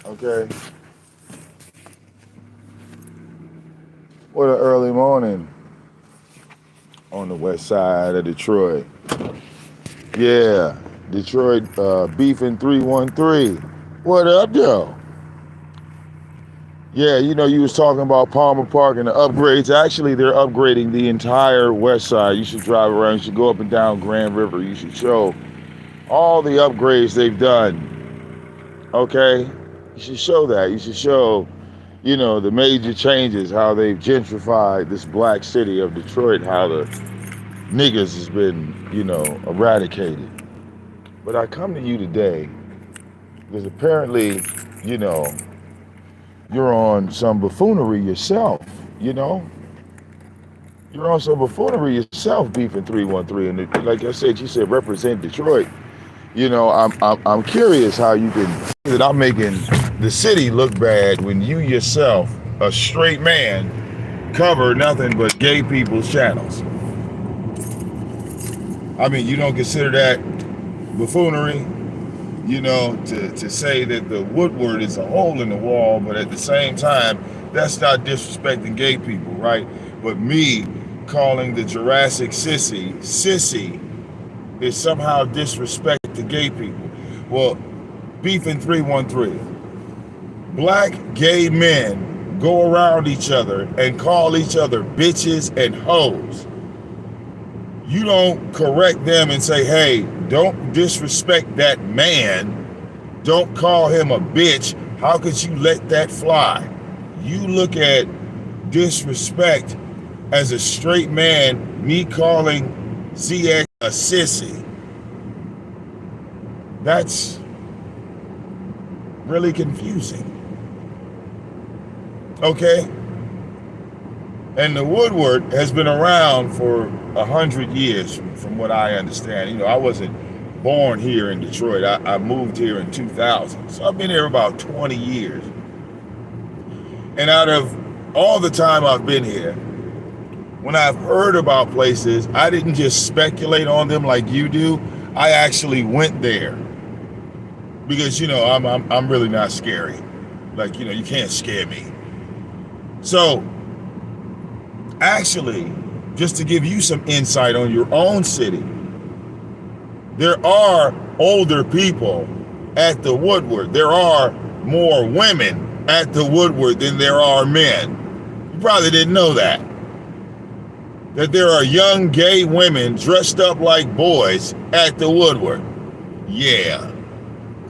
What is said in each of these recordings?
Okay. What an early morning on the west side of Detroit. Yeah, Detroit beefing 313. What up, though? Yeah, you was talking about Palmer Park and the upgrades. Actually, they're upgrading the entire west side. You should drive around. You should go up and down Grand River. You should show all the upgrades they've done. Okay? You should show that. You should show, the major changes, how they've gentrified this black city of Detroit, how the niggas has been, eradicated. But I come to you today because apparently, you know, you're on some buffoonery yourself, you know? You're on some buffoonery yourself, beefing 313. And like I said, you said represent Detroit. I'm curious how you can that I'm making the city look bad when you yourself, a straight man, cover nothing but gay people's channels. I mean, you don't consider that buffoonery, to say that the Woodward is a hole in the wall, but at the same time, that's not disrespecting gay people, right? But me calling the Jurassic sissy is somehow disrespect to gay people. Well, beefing 313. Black gay men go around each other and call each other bitches and hoes. You don't correct them and say, hey, don't disrespect that man. Don't call him a bitch. How could you let that fly? You look at disrespect as a straight man, me calling ZX a sissy. That's really confusing. Okay? And the Woodward has been around for 100 years, from what I understand. I wasn't born here in Detroit. I moved here in 2000. So I've been here about 20 years. And out of all the time I've been here, when I've heard about places, I didn't just speculate on them like you do. I actually went there. Because, I'm really not scary. Like, you can't scare me. So, actually, just to give you some insight on your own city, there are older people at the Woodward. There are more women at the Woodward than there are men. You probably didn't know that. That there are young gay women dressed up like boys at the Woodward. Yeah.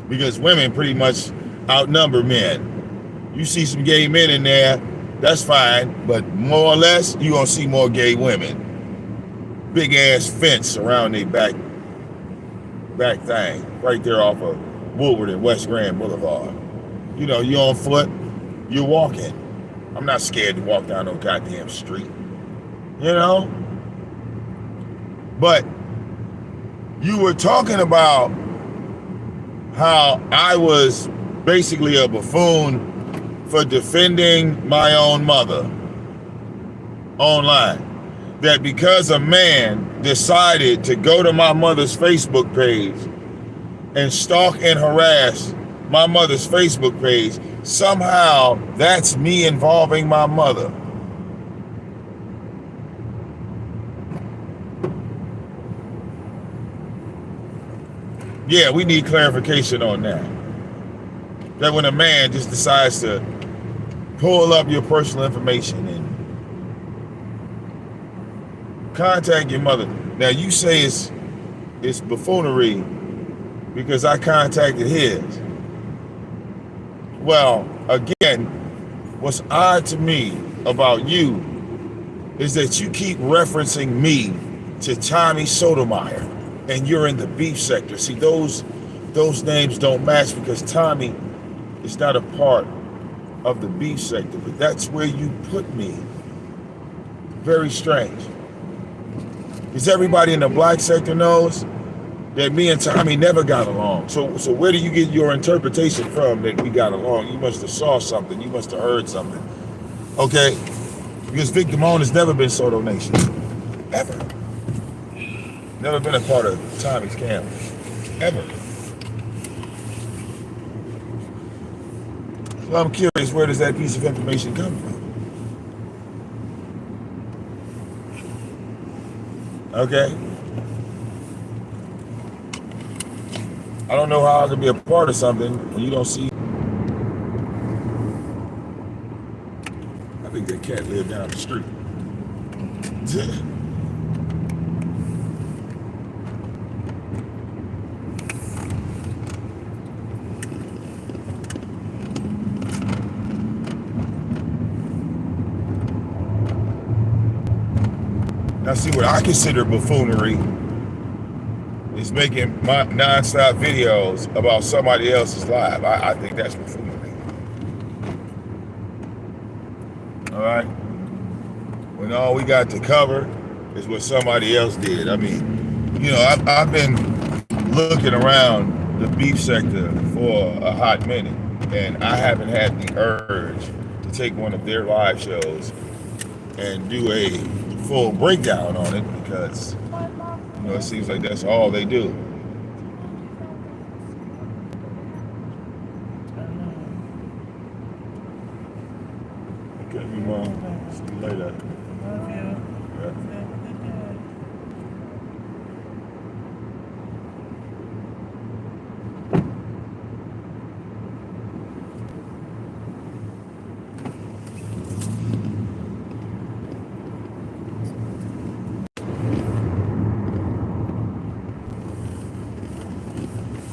Because women pretty much outnumber men. You see some gay men in there, that's fine, but more or less, you're going to see more gay women. Big ass fence around their back thing, right there off of Woodward and West Grand Boulevard. You're on foot, you're walking. I'm not scared to walk down no goddamn street. But you were talking about how I was basically a buffoon for defending my own mother online. That because a man decided to go to my mother's Facebook page and stalk and harass my mother's Facebook page, somehow that's me involving my mother. Yeah, we need clarification on that. That when a man just decides to pull up your personal information and contact your mother. Now you say it's buffoonery because I contacted his. Well, again, what's odd to me about you is that you keep referencing me to Tommy Sotomayor. And you're in the beef sector. See, those names don't match because Tommy is not a part of the beef sector, but that's where you put me. Very strange. Because everybody in the black sector knows that me and Tommy never got along. So where do you get your interpretation from that we got along? You must have saw something. You must have heard something. Okay? Because VicDamoane has never been Soto Nation. Ever. Never been a part of Tommy's camp. Ever. So I'm curious, where does that piece of information come from? Okay? I don't know how I can be a part of something when you don't see. I think that cat lived down the street. Now, see, what I consider buffoonery is making my non-stop videos about somebody else's life. I think that's buffoonery. All right? When all we got to cover is what somebody else did. I mean, you know, I've been looking around the beef sector for a hot minute, and I haven't had the urge to take one of their live shows and do a full breakdown on it, because you know, it seems like that's all they do. Okay, Mom. See you later. Love you. Yeah.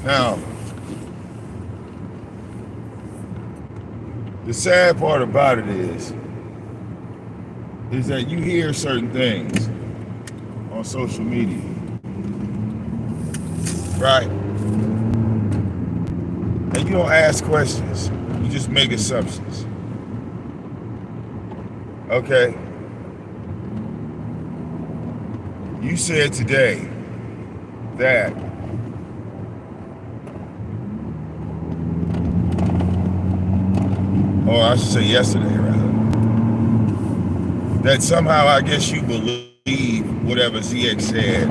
Now, the sad part about it is that you hear certain things on social media, right? And you don't ask questions, you just make assumptions. Okay? You said today that or I should say yesterday, rather, that somehow I guess you believe whatever ZX said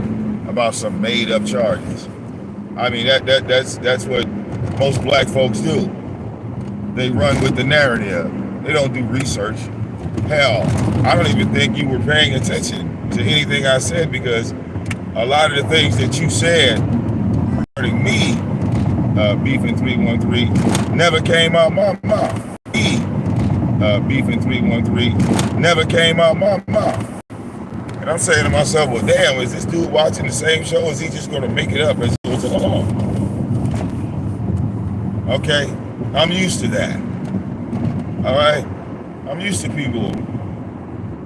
about some made-up charges. I mean, that's what most black folks do. They run with the narrative. They don't do research. Hell, I don't even think you were paying attention to anything I said, because a lot of the things that you said regarding me, beefing 313, never came out my mouth. Beefing 313 never came out my mouth. And I'm saying to myself, well, damn, is this dude watching the same show? Is he just going to make it up as he goes along? Okay? I'm used to that. All right? I'm used to people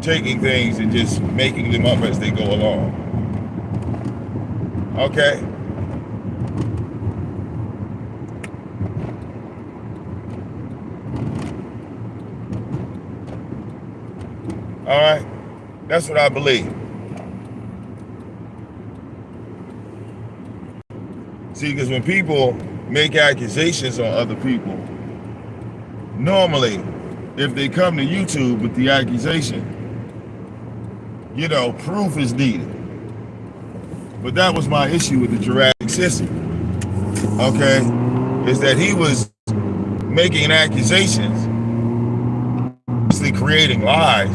taking things and just making them up as they go along. Okay? All right? That's what I believe. See, because when people make accusations on other people, normally, if they come to YouTube with the accusation, you know, proof is needed. But that was my issue with the Jurassic Sissy, okay? Is that he was making accusations, obviously creating lies,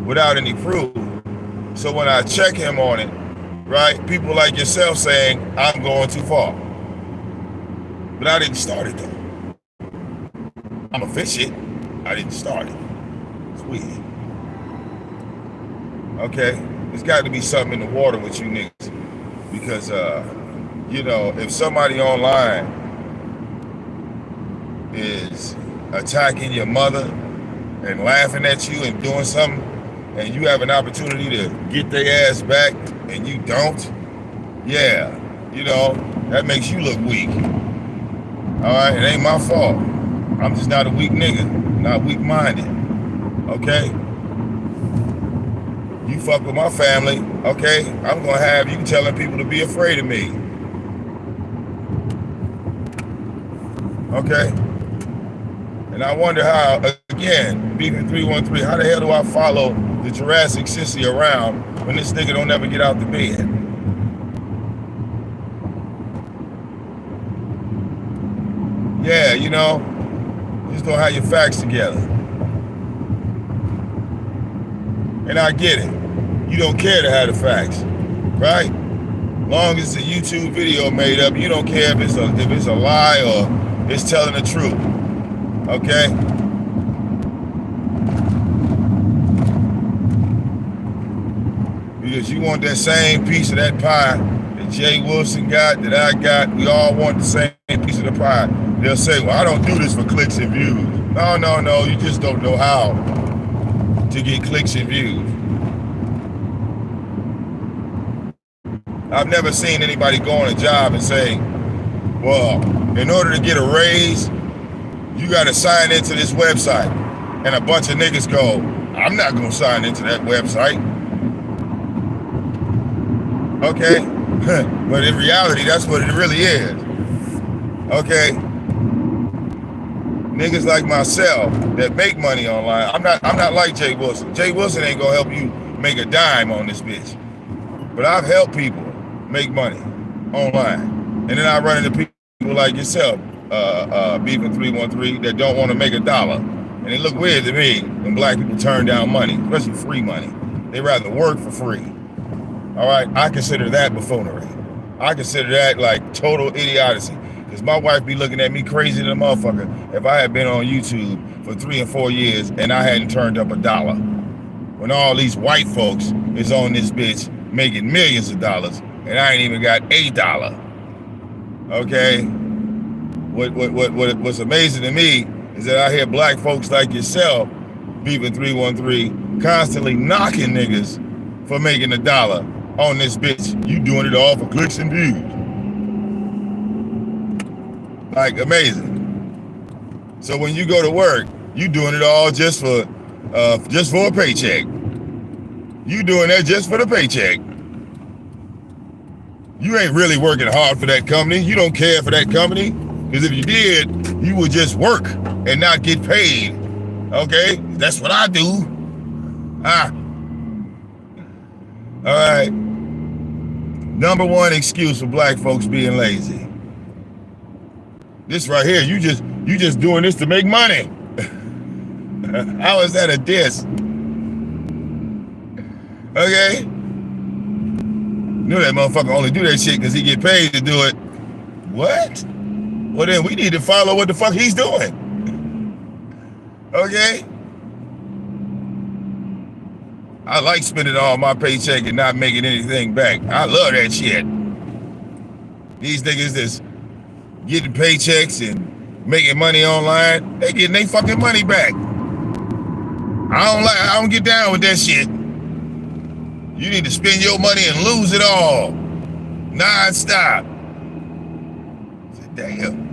without any proof. So when I check him on it, right, people like yourself saying, I'm going too far. But I didn't start it though. I'm a fish it. I didn't start it. It's weird. Okay? There's got to be something in the water with you niggas. Because, you know, if somebody online is attacking your mother and laughing at you and doing something, and you have an opportunity to get their ass back and you don't, yeah, you know, that makes you look weak. All right, it ain't my fault. I'm just not a weak nigga, not weak-minded, okay? You fuck with my family, okay? I'm gonna have you telling people to be afraid of me. Okay? And I wonder how, again, beefing 313, how the hell do I follow the Jurassic Sissy around when this nigga don't ever get out the bed? Yeah, you know, Just don't have your facts together. And I get it. You don't care to have the facts, right? Long as it's a YouTube video made up, you don't care if it's a lie or it's telling the truth. Okay? Because you want that same piece of that pie that Jay Wilson got, that I got. We all want the same piece of the pie. They'll say, well, I don't do this for clicks and views. No. You just don't know how to get clicks and views. I've never seen anybody go on a job and say, well, in order to get a raise, you got to sign into this website. And a bunch of niggas go, I'm not going to sign into that website. Okay? But in reality, that's what it really is. Okay? Niggas like myself that make money online, I'm not like Jay Wilson. Jay Wilson ain't going to help you make a dime on this bitch. But I've helped people make money online. And then I run into people like yourself, Beefin 313, that don't want to make $1. And it look weird to me when black people turn down money, especially free money. They rather work for free. All right, I consider that buffoonery. I consider that like total idiocy. Because my wife be looking at me crazy than a motherfucker if I had been on YouTube for 3 and 4 years and I hadn't turned up $1. When all these white folks is on this bitch making millions of dollars and I ain't even got $1. Okay? What's amazing to me is that I hear black folks like yourself, Beefin 313, constantly knocking niggas for making $1 on this bitch. You doing it all for clicks and views. Like, amazing. So when you go to work, you doing it all just for a paycheck. You doing that just for the paycheck. You ain't really working hard for that company. You don't care for that company. Because if you did, you would just work and not get paid. Okay? That's what I do. All right. Number one excuse for black folks being lazy. This right here, you just doing this to make money. How is that a diss? Okay? Knew that motherfucker only do that shit because he get paid to do it. What? Well then we need to follow what the fuck he's doing. Okay? I like spending all my paycheck and not making anything back. I love that shit. These niggas that's getting paychecks and making money online, they getting their fucking money back. I don't get down with that shit. You need to spend your money and lose it all. Non-stop. Damn.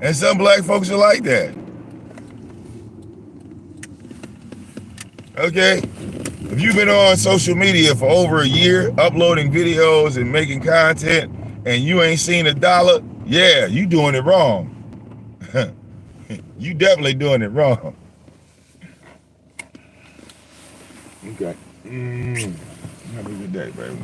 And some black folks are like that. Okay? If you've been on social media for over a year, uploading videos and making content, and you ain't seen $1, yeah, you doing it wrong. You definitely doing it wrong. Okay. Have a good day, baby.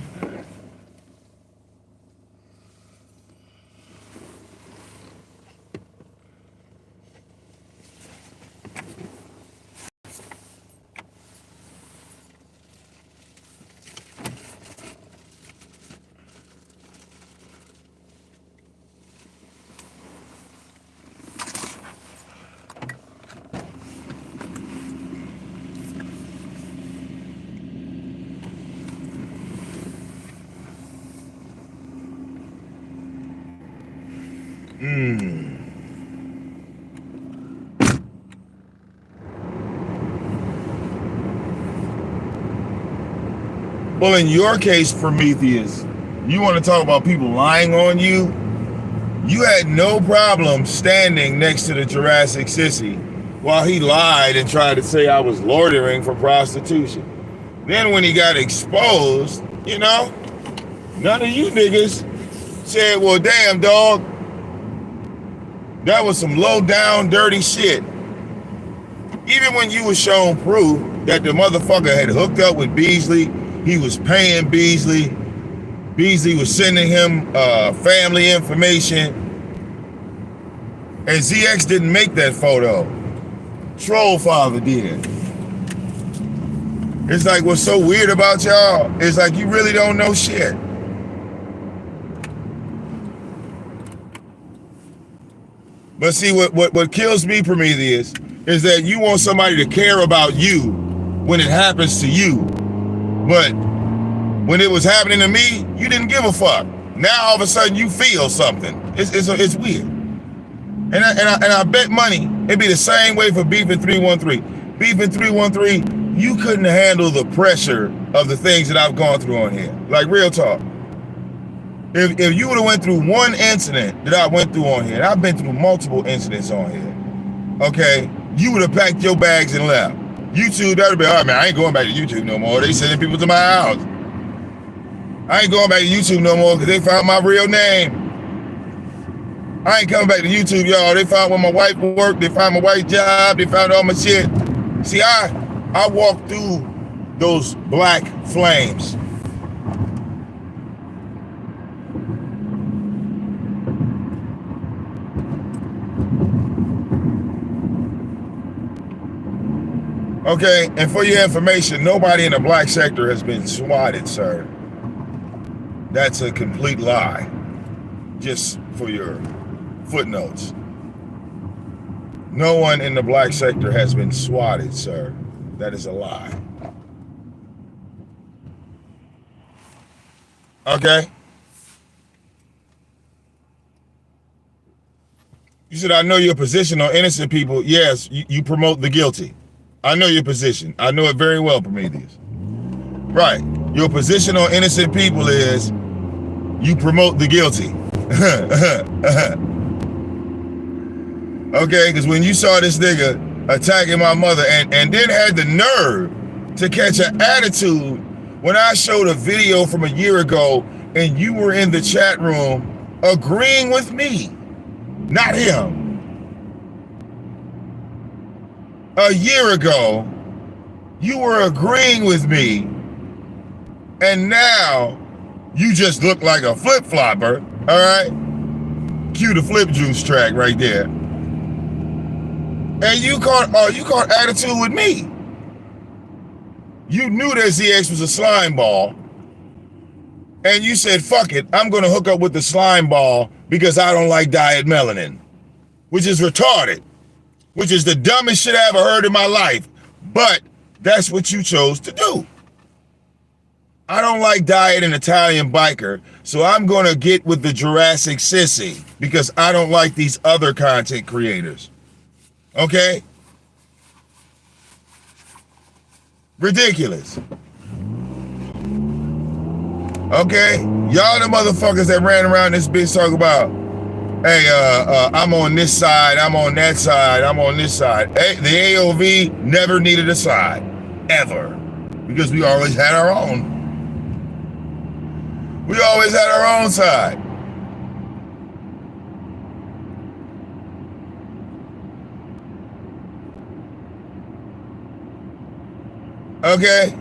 Well, in your case, Prometheus, you want to talk about people lying on you? You had no problem standing next to the Jurassic Sissy while he lied and tried to say I was loitering for prostitution. Then when he got exposed, you know, none of you niggas said, well, damn, dog, that was some low down, dirty shit. Even when you were shown proof that the motherfucker had hooked up with Beasley, He was paying Beasley. Beasley was sending him family information. And ZX didn't make that photo. Troll Father did. It's like what's so weird about y'all is like you really don't know shit. But see, what kills me, Prometheus, is that you want somebody to care about you when it happens to you. But when it was happening to me, you didn't give a fuck. Now all of a sudden you feel something. It's weird. And I bet money it'd be the same way for Beefing 313. Beefing 313, you couldn't handle the pressure of the things that I've gone through on here. Like real talk. If you would have went through one incident that I went through on here, and I've been through multiple incidents on here, okay, you would have packed your bags and left. YouTube, that would be, all right, man, I ain't going back to YouTube no more. They sending people to my house. I ain't going back to YouTube no more because they found my real name. I ain't coming back to YouTube, y'all. They found where my wife worked. They found my wife's job. They found all my shit. See, I walked through those black flames. Okay, and for your information, nobody in the black sector has been swatted, sir. That's a complete lie. Just for your footnotes. No one in the black sector has been swatted, sir. That is a lie. Okay? You said, I know your position on innocent people. Yes, you promote the guilty. I know your position. I know it very well, Prometheus. Right. Your position on innocent people is you promote the guilty. Okay, because when you saw this nigga attacking my mother and then had the nerve to catch an attitude when I showed a video from a year ago and you were in the chat room agreeing with me, not him. A year ago, you were agreeing with me, and now you just look like a flip-flopper, all right? Cue the Flip Juice track right there. And you caught attitude with me. You knew that ZX was a slime ball, and you said, fuck it, I'm gonna hook up with the slime ball because I don't like diet melanin, which is retarded. Which is the dumbest shit I ever heard in my life. But that's what you chose to do. I don't like diet and Italian biker, so I'm gonna get with the Jurassic sissy because I don't like these other content creators. Okay? Ridiculous. Okay? Y'all the motherfuckers that ran around this bitch talking about, hey, I'm on this side, I'm on that side, I'm on this side. Hey, the AOV never needed a side, ever, because we always had our own. We always had our own side. Okay?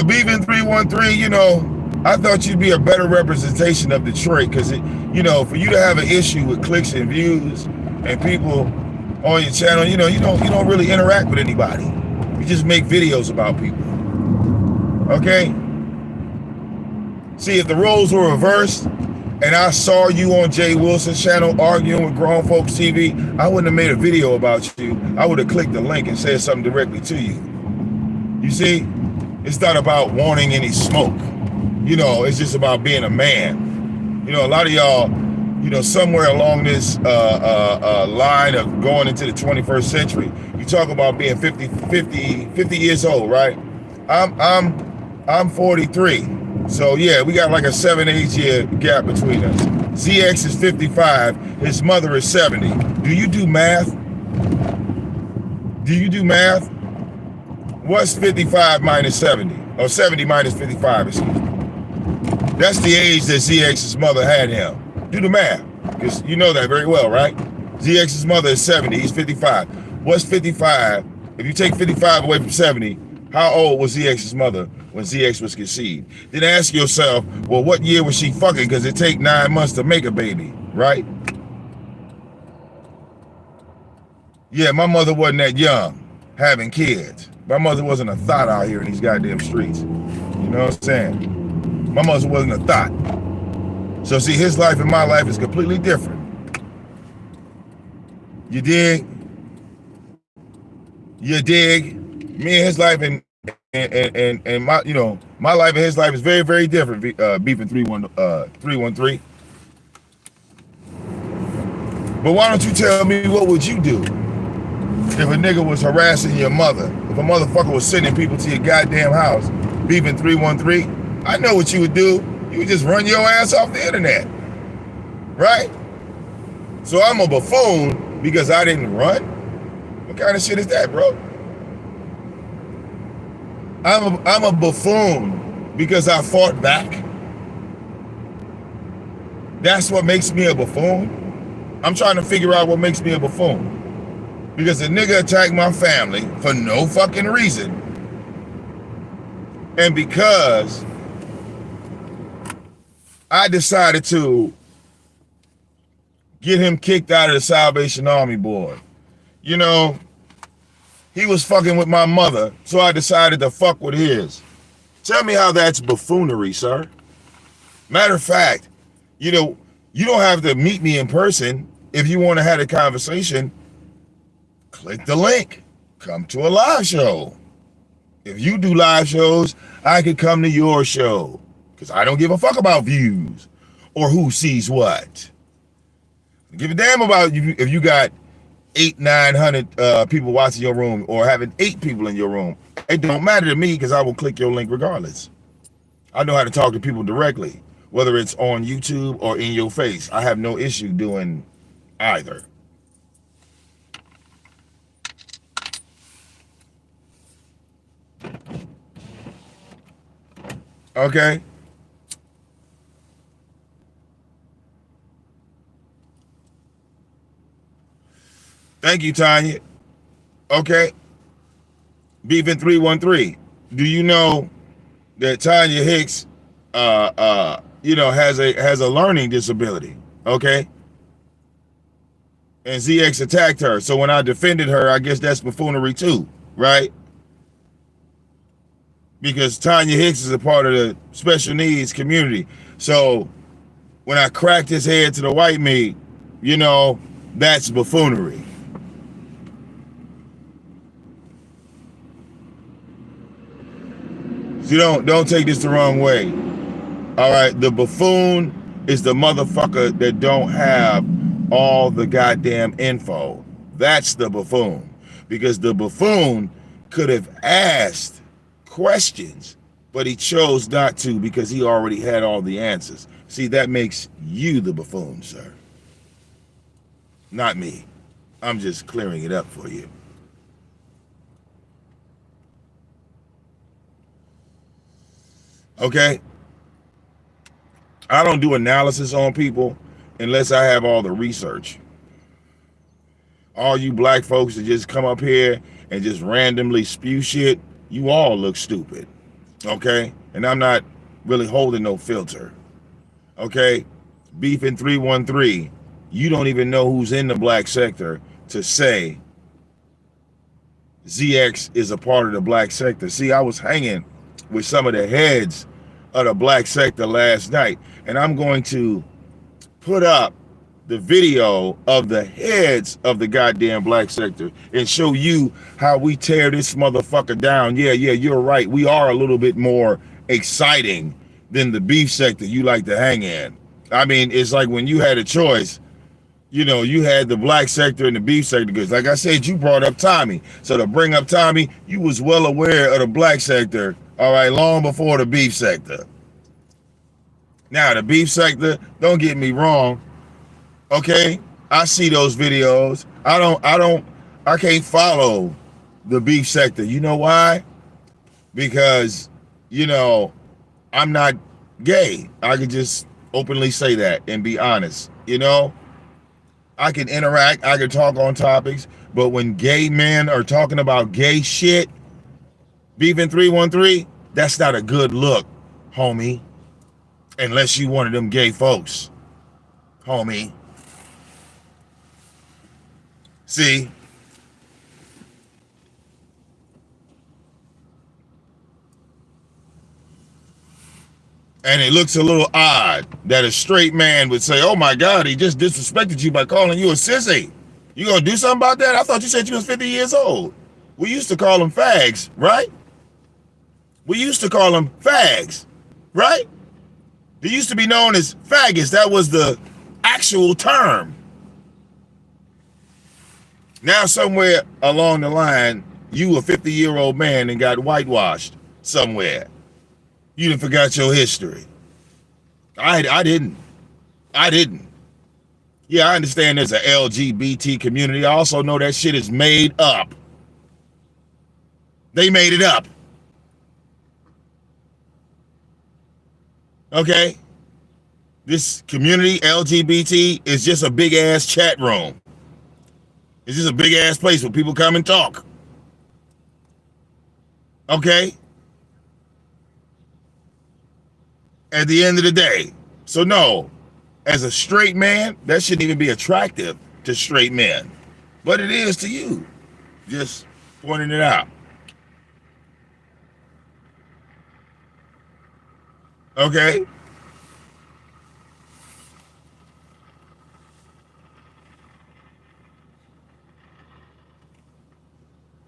Beefing 313, you know, I thought you'd be a better representation of Detroit because, you know, for you to have an issue with clicks and views and people on your channel, you know, you don't really interact with anybody. You just make videos about people. Okay? See, if the roles were reversed and I saw you on Jay Wilson's channel arguing with Grown Folks TV, I wouldn't have made a video about you. I would have clicked the link and said something directly to you. You see? It's not about wanting any smoke. You know, it's just about being a man. You know, a lot of y'all, you know, somewhere along this line of going into the 21st century, you talk about being 50 years old, right? I'm 43. So yeah, we got like a 7-8 year gap between us. ZX is 55, his mother is 70. Do you do math? Do you do math? What's 55 minus 70? Or 70 minus 55, excuse me. That's the age that ZX's mother had him. Do the math, because you know that very well, right? ZX's mother is 70, he's 55. What's 55? If you take 55 away from 70, how old was ZX's mother when ZX was conceived? Then ask yourself, well, what year was she fucking? Because it take 9 months to make a baby, right? Yeah, my mother wasn't that young, having kids. My mother wasn't a thought out here in these goddamn streets. You know what I'm saying? My mother wasn't a thought. So see, his life and my life is completely different. You dig? You dig? Me and his life and my, you know, my life and his life is very, very different. Beefing 313. But why don't you tell me, what would you do if a nigga was harassing your mother? If a motherfucker was sending people to your goddamn house, beefing 313? I know what you would do. You would just run your ass off the internet, right? So I'm a buffoon because I didn't run? What kind of shit is that, bro? I'm a buffoon because I fought back? That's what makes me a buffoon? I'm trying to figure out what makes me a buffoon. Because the nigga attacked my family for no fucking reason. And because I decided to get him kicked out of the Salvation Army board. You know, he was fucking with my mother, so I decided to fuck with his. Tell me how that's buffoonery, sir. Matter of fact, you know, you don't have to meet me in person. If you want to have a conversation, click the link. Come to a live show. If you do live shows, I could come to your show. Because I don't give a fuck about views or who sees what. I give a damn about you if you got 800-900 people watching your room or having 8 people in your room. It don't matter to me because I will click your link regardless. I know how to talk to people directly, whether it's on YouTube or in your face. I have no issue doing either. Okay? Thank you, Tanya. Okay. Beefing 313. Do you know that Tanya Hicks you know, has a learning disability? Okay. And ZX attacked her. So when I defended her, I guess that's buffoonery too, right? Because Tanya Hicks is a part of the special needs community. So when I cracked his head to the white meat, you know, that's buffoonery. So don't take this the wrong way. All right, the buffoon is the motherfucker that don't have all the goddamn info. That's the buffoon. Because the buffoon could have asked questions, but he chose not to because he already had all the answers. See, that makes you the buffoon, sir. Not me. I'm just clearing it up for you. Okay? I don't do analysis on people unless I have all the research. All you black folks that just come up here and just randomly spew shit, you all look stupid. Okay? And I'm not really holding no filter. Okay? Beefing 313, you don't even know who's in the black sector to say ZX is a part of the black sector. See, I was hanging with some of the heads of the black sector last night, and I'm going to put up the video of the heads of the goddamn black sector and show you how we tear this motherfucker down. Yeah, you're right. We are a little bit more exciting than the beef sector you like to hang in. I mean, it's like when you had a choice, you know, you had the black sector and the beef sector, because like I said, you brought up Tommy. So to bring up Tommy, you was well aware of the black sector, all right, long before the beef sector. Now, the beef sector, don't get me wrong, okay? I see those videos. I can't follow the beef sector. You know why? because, you know, I'm not gay. I could just openly say that and be honest. You know, I can interact, I can talk on topics, but when gay men are talking about gay shit, Beefing 313, that's not a good look, homie. Unless you one of them gay folks, homie. See? And it looks a little odd that a straight man would say, oh my God, he just disrespected you by calling you a sissy. You gonna do something about that? I thought you said you was 50 years old. We used to call them fags, right? We used to call them fags, right? They used to be known as faggots. That was the actual term. Now somewhere along the line, you a 50-year-old man and got whitewashed somewhere. You done forgot your history. I didn't. Yeah, I understand there's an LGBT community. I also know that shit is made up. They made it up. Okay? This community, LGBT, is just a big ass chat room. It's just a big ass place where people come and talk. Okay? At the end of the day. So no, as a straight man, that shouldn't even be attractive to straight men. But it is to you. Just pointing it out. Okay?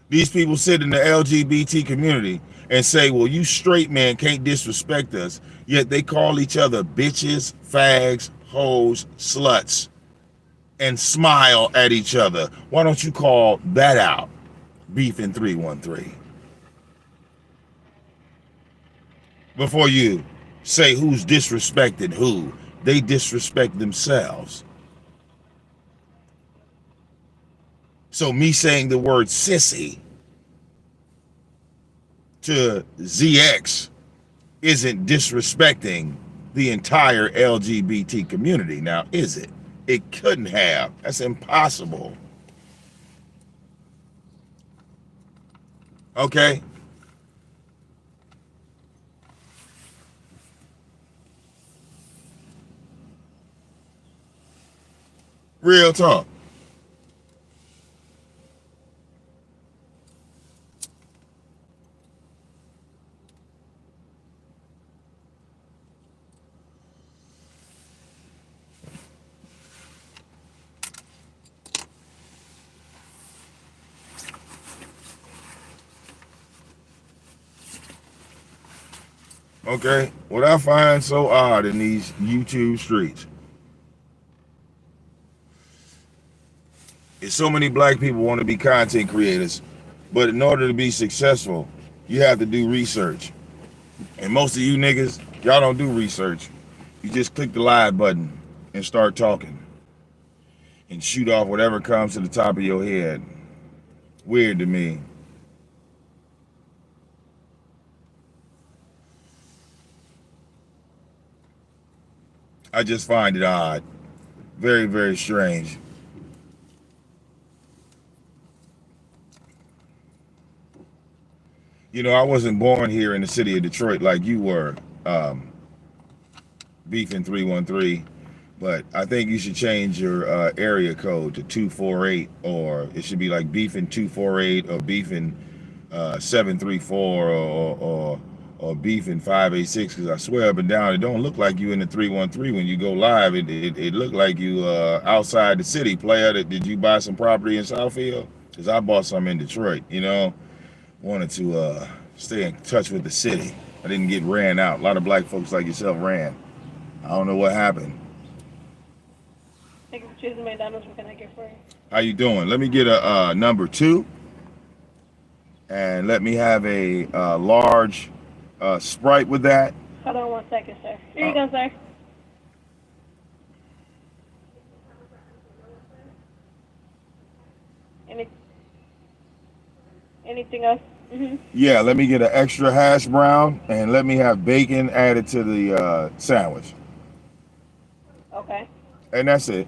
These people sit in the LGBT community and say, well, you straight men can't disrespect us. Yet they call each other bitches, fags, hoes, sluts, and smile at each other. Why don't you call that out? Beefing 313. Before you say who's disrespected who, they disrespect themselves. So me saying the word sissy to ZX isn't disrespecting the entire LGBT community. Now, is it? It couldn't have. That's impossible. Okay? Real talk. Okay? What I find so odd in these YouTube streets is so many black people want to be content creators, but in order to be successful, you have to do research. And most of you niggas, y'all don't do research. You just click the live button and start talking and shoot off whatever comes to the top of your head. Weird to me. I just find it odd. Very, very strange. You know, I wasn't born here in the city of Detroit like you were, Beefing 313, but I think you should change your area code to 248, or it should be like Beefing 248 or Beefing 734 or Beefing 586, because I swear up and down, it don't look like you in the 313 when you go live. It looked like you outside the city, player. Did you buy some property in Southfield? Because I bought some in Detroit, you know. Wanted to stay in touch with the city. I didn't get ran out. A lot of black folks like yourself ran. I don't know what happened. Thank you for choosing McDonald's. What can I get for you? How you doing? Let me get a number 2. And let me have a large Sprite with that. Hold on 1 second, sir. Here you go, sir. Anything else? Yeah, let me get an extra hash brown and let me have bacon added to the sandwich. Okay. And that's it.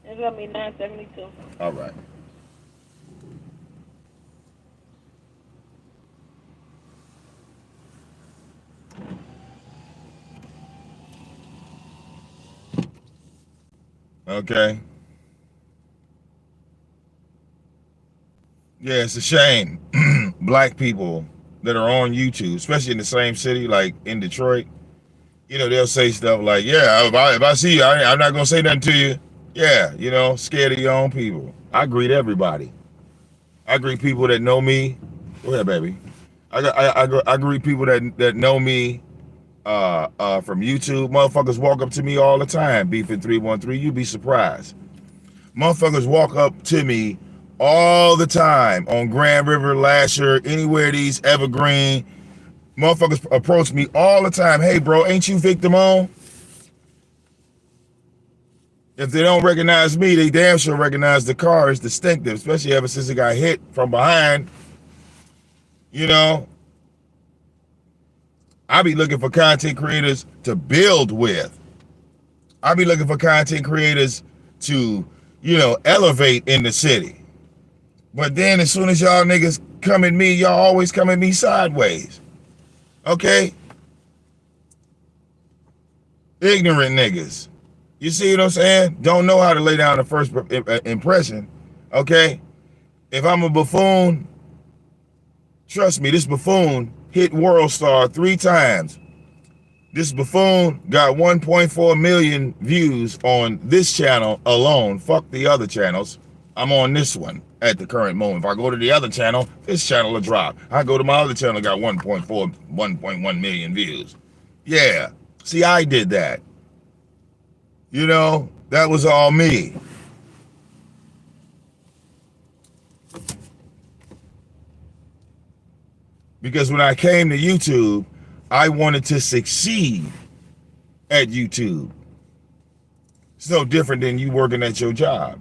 It's gonna be 972. All right. Okay. Yeah, it's a shame. Black people that are on YouTube, especially in the same city, like in Detroit, they'll say stuff like, "Yeah, if I see you, I'm not gonna say nothing to you." Yeah, scared of your own people. I greet everybody. I greet people that know me. Go ahead, baby. I greet people that know me from YouTube. Motherfuckers walk up to me all the time. Beefing 313. You'd be surprised. Motherfuckers walk up to me all the time on Grand River, Lasher, anywhere these Evergreen. Motherfuckers approach me all the time. Hey, bro, ain't you VicDamoane? If they don't recognize me, they damn sure recognize the car. It's distinctive, especially ever since it got hit from behind. I be looking for content creators to build with. I be looking for content creators to, elevate in the city. But then as soon as y'all niggas come at me, y'all always come at me sideways. Okay? Ignorant niggas. You see what I'm saying? Don't know how to lay down the first impression. Okay? If I'm a buffoon, trust me, this buffoon hit World Star 3 times. This buffoon got 1.4 million views on this channel alone. Fuck the other channels. I'm on this one at the current moment. If I go to the other channel, this channel will drop. I go to my other channel, got 1.1 million views. Yeah. See, I did that. That was all me. Because when I came to YouTube, I wanted to succeed at YouTube. It's no different than you working at your job.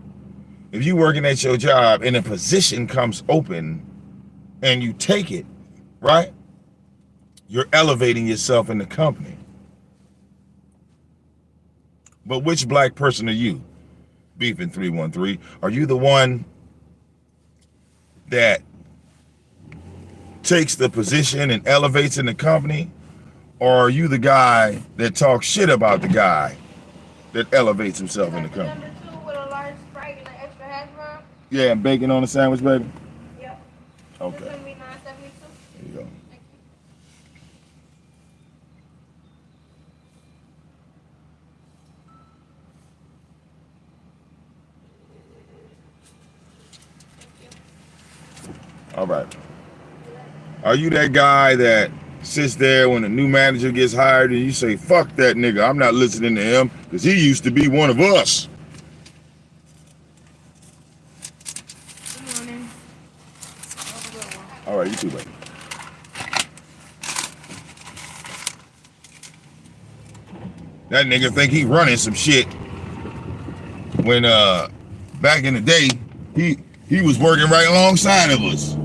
If you working at your job and a position comes open and you take it, right? You're elevating yourself in the company. But which black person are you? Beefing 313. Are you the one that takes the position and elevates in the company? Or are you the guy that talks shit about the guy that elevates himself in the company? With a large Sprite and an extra hash brown? Yeah, and bacon on the sandwich, baby? Yep. Okay. It's gonna be 972. There you go. Thank you. All right. Are you that guy that sits there when a new manager gets hired and you say, fuck that nigga, I'm not listening to him because he used to be one of us? Good morning. All right, you too, baby. That nigga think he running some shit when back in the day he was working right alongside of us.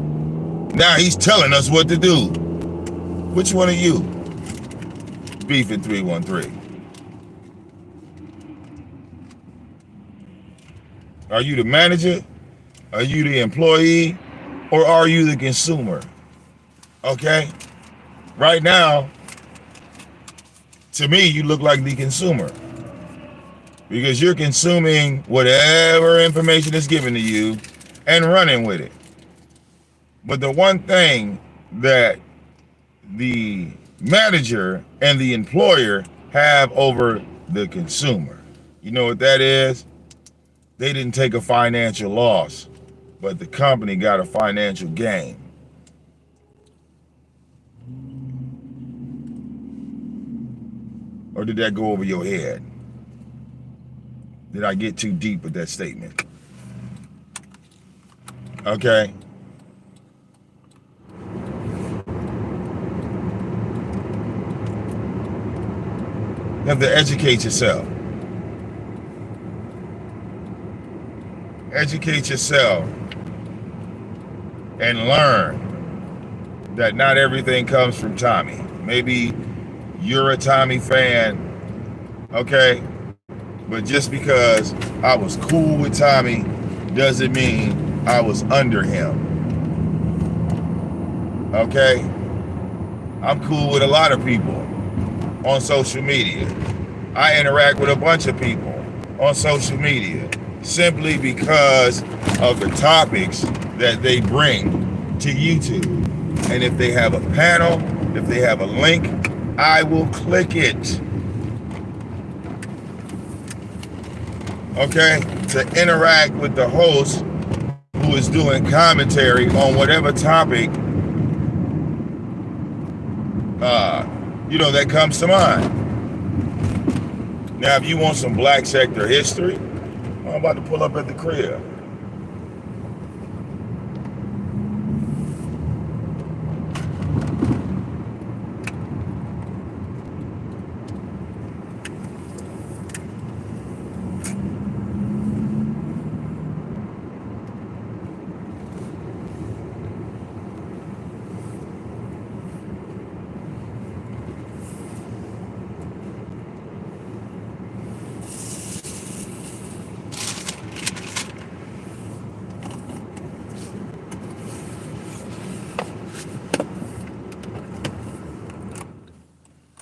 Now he's telling us what to do. Which one are you? Beefing 313. Are you the manager? Are you the employee? Or are you the consumer? Okay? Right now, to me, you look like the consumer. Because you're consuming whatever information is given to you and running with it. But the one thing that the manager and the employer have over the consumer, you know what that is? They didn't take a financial loss, but the company got a financial gain. Or did that go over your head? Did I get too deep with that statement? Okay. You have to educate yourself. Educate yourself and learn. that not everything comes from Tommy. Maybe you're a Tommy fan, okay? But just because I was cool with Tommy doesn't mean I was under him, okay? I'm cool with a lot of people on social media. I interact with a bunch of people on social media simply because of the topics that they bring to YouTube. And if they have a panel, if they have a link, I will click it. Okay? To interact with the host who is doing commentary on whatever topic that comes to mind. Now, if you want some black sector history, I'm about to pull up at the crib.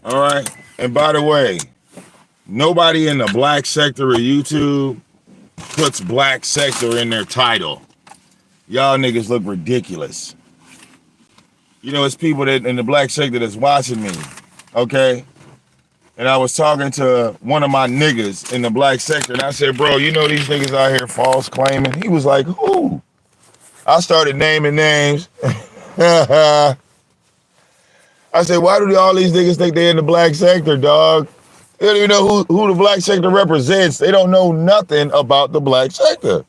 All right. And by the way, nobody in the black sector of YouTube puts black sector in their title. Y'all niggas look ridiculous. It's people that in the black sector that's watching me, okay? And I was talking to one of my niggas in the black sector, and I said, bro, these niggas out here false claiming? He was like, who? I started naming names. I said, why do all these niggas think they in the black sector, dog? They don't even know who the black sector represents. They don't know nothing about the black sector.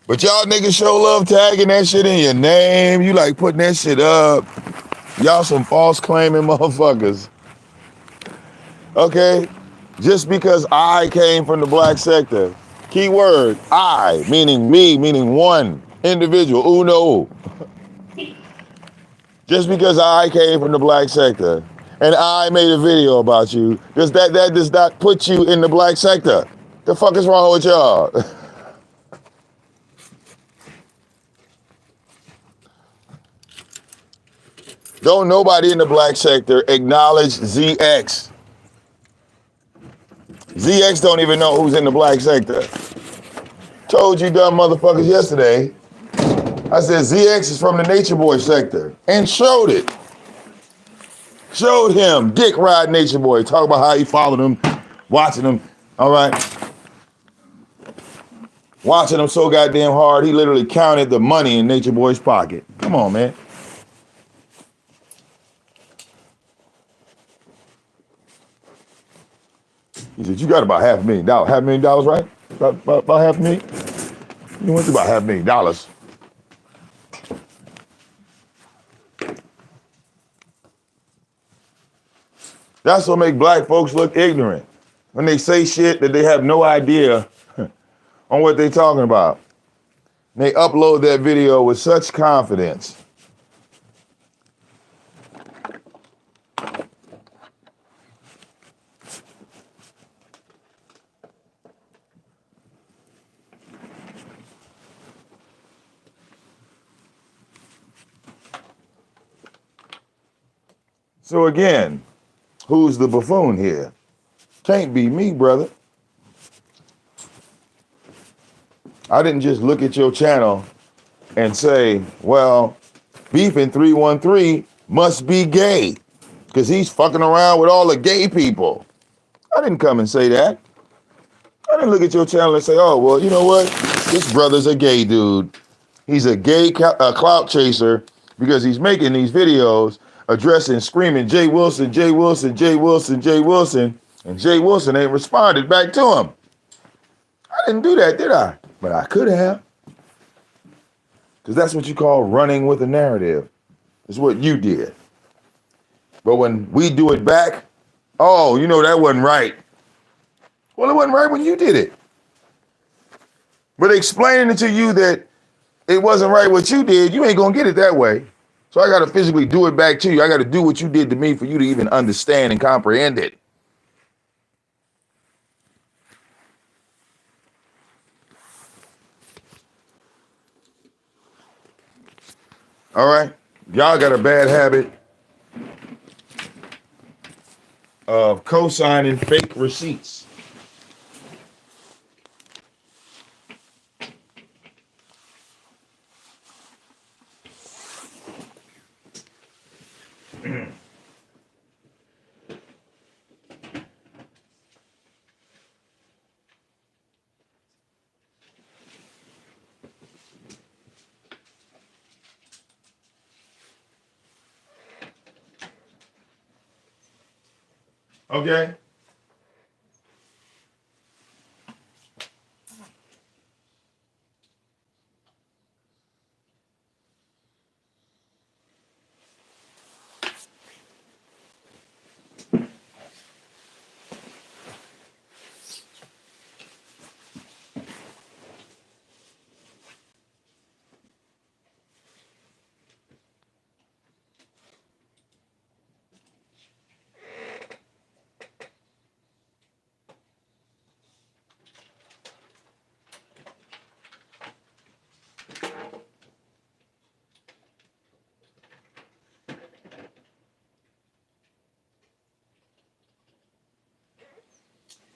But y'all niggas show love tagging that shit in your name. You like putting that shit up. Y'all some false claiming motherfuckers. Okay? Just because I came from the black sector. Key word, I, meaning me, meaning one individual, uno. Just because I came from the black sector and I made a video about you, that does not put you in the black sector. The fuck is wrong with y'all? Don't nobody in the black sector acknowledge ZX. ZX don't even know who's in the black sector. Told you dumb motherfuckers yesterday. I said ZX is from the Nature Boy sector and showed it. Showed him dick ride Nature Boy. Talk about how he followed him, watching him. All right. Watching him so goddamn hard, he literally counted the money in Nature Boy's pocket. Come on, man. He said, you got about $500,000. $500,000, right? About $500,000? You went through about $500,000. That's what make black folks look ignorant. When they say shit that they have no idea on what they talking about. They upload that video with such confidence. So again, who's the buffoon here? Can't be me, brother. I didn't just look at your channel and say, well, Beefing 313 must be gay because he's fucking around with all the gay people. I didn't come and say that. I didn't look at your channel and say, oh, well, you know what? This brother's a gay dude. He's a gay clout chaser because he's making these videos addressing, screaming, Jay Wilson, Jay Wilson, Jay Wilson, Jay Wilson, and Jay Wilson ain't responded back to him. I didn't do that, did I? But I could have. Because that's what you call running with a narrative. It's what you did. But when we do it back, oh, that wasn't right. Well, it wasn't right when you did it. But explaining it to you that it wasn't right what you did, you ain't gonna get it that way. So I got to physically do it back to you. I got to do what you did to me for you to even understand and comprehend it. All right? Y'all got a bad habit of co-signing fake receipts. Okay?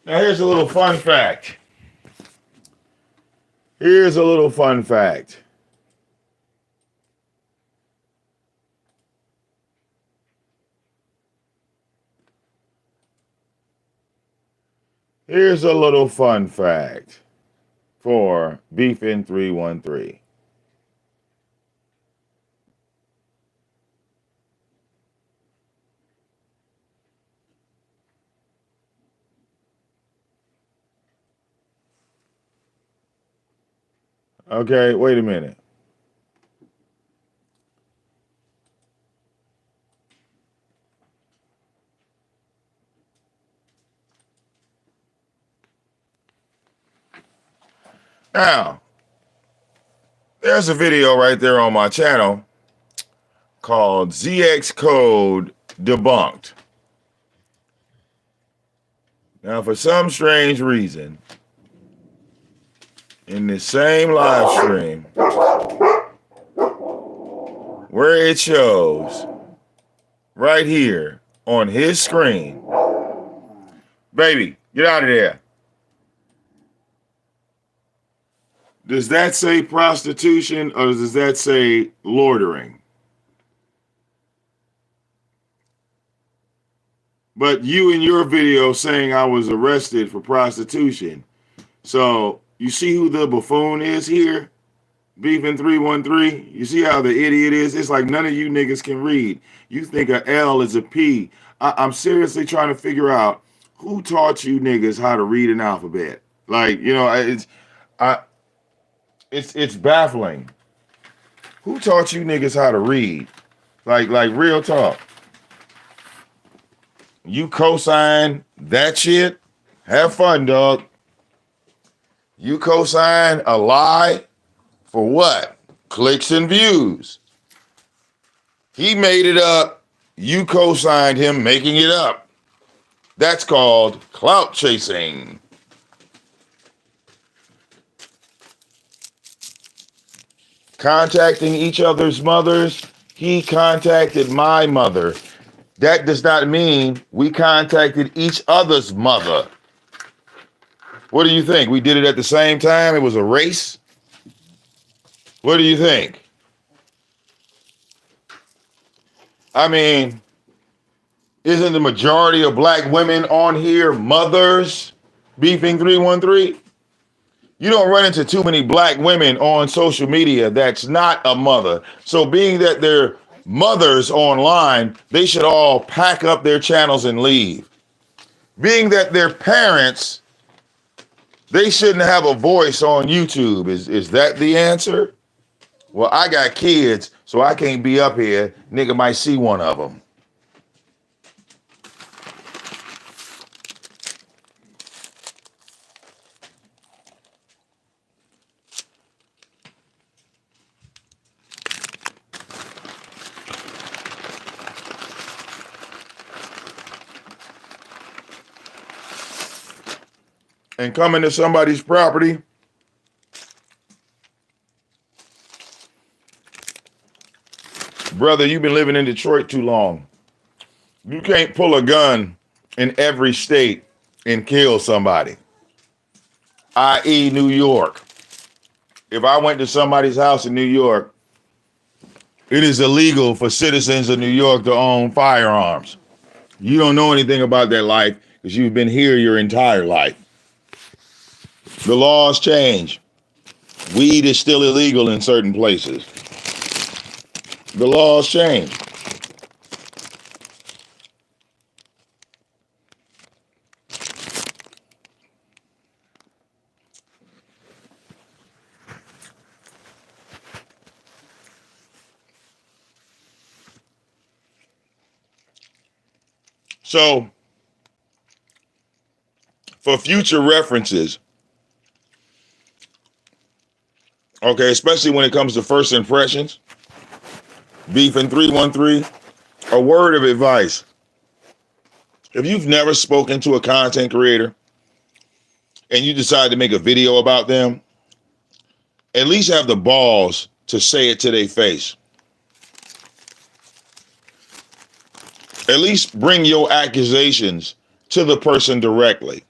Now here's a little fun fact. Here's a little fun fact. Here's a little fun fact for Beefin 313. Okay, wait a minute. Now, there's a video right there on my channel called ZX Code Debunked. Now, for some strange reason, in the same live stream, where it shows right here on his screen, baby, get out of there. Does that say prostitution or does that say loitering? But you in your video saying I was arrested for prostitution. So you see who the buffoon is here? Beefin 313. You see how the idiot is? It's like none of you niggas can read. You think a L is a P. I'm seriously trying to figure out who taught you niggas how to read an alphabet. Like, you know, it's baffling. Who taught you niggas how to read? Like real talk. You co-sign that shit? Have fun, dog. You co-sign a lie for what? Clicks and views. He made it up. You co-signed him making it up. That's called clout chasing. Contacting each other's mothers. He contacted my mother. That does not mean we contacted each other's mother. What do you think? We did it at the same time? It was a race? What do you think? I mean, isn't the majority of black women on here mothers? Beefing 313? You don't run into too many black women on social media that's not a mother. So being that they're mothers online, they should all pack up their channels and leave. Being that they're parents, they shouldn't have a voice on YouTube. Is that the answer? Well, I got kids, so I can't be up here. Nigga might see one of them. and come into somebody's property, brother, you've been living in Detroit too long. You can't pull a gun in every state and kill somebody, i.e. New York. If I went to somebody's house in New York, it is illegal for citizens of New York to own firearms. You don't know anything about that life because you've been here your entire life. The laws change. Weed is still illegal in certain places. The laws change. So, for future references, okay, especially when it comes to first impressions, Beef in 313, a word of advice. If you've never spoken to a content creator and you decide to make a video about them, at least have the balls to say it to their face. At least bring your accusations to the person directly.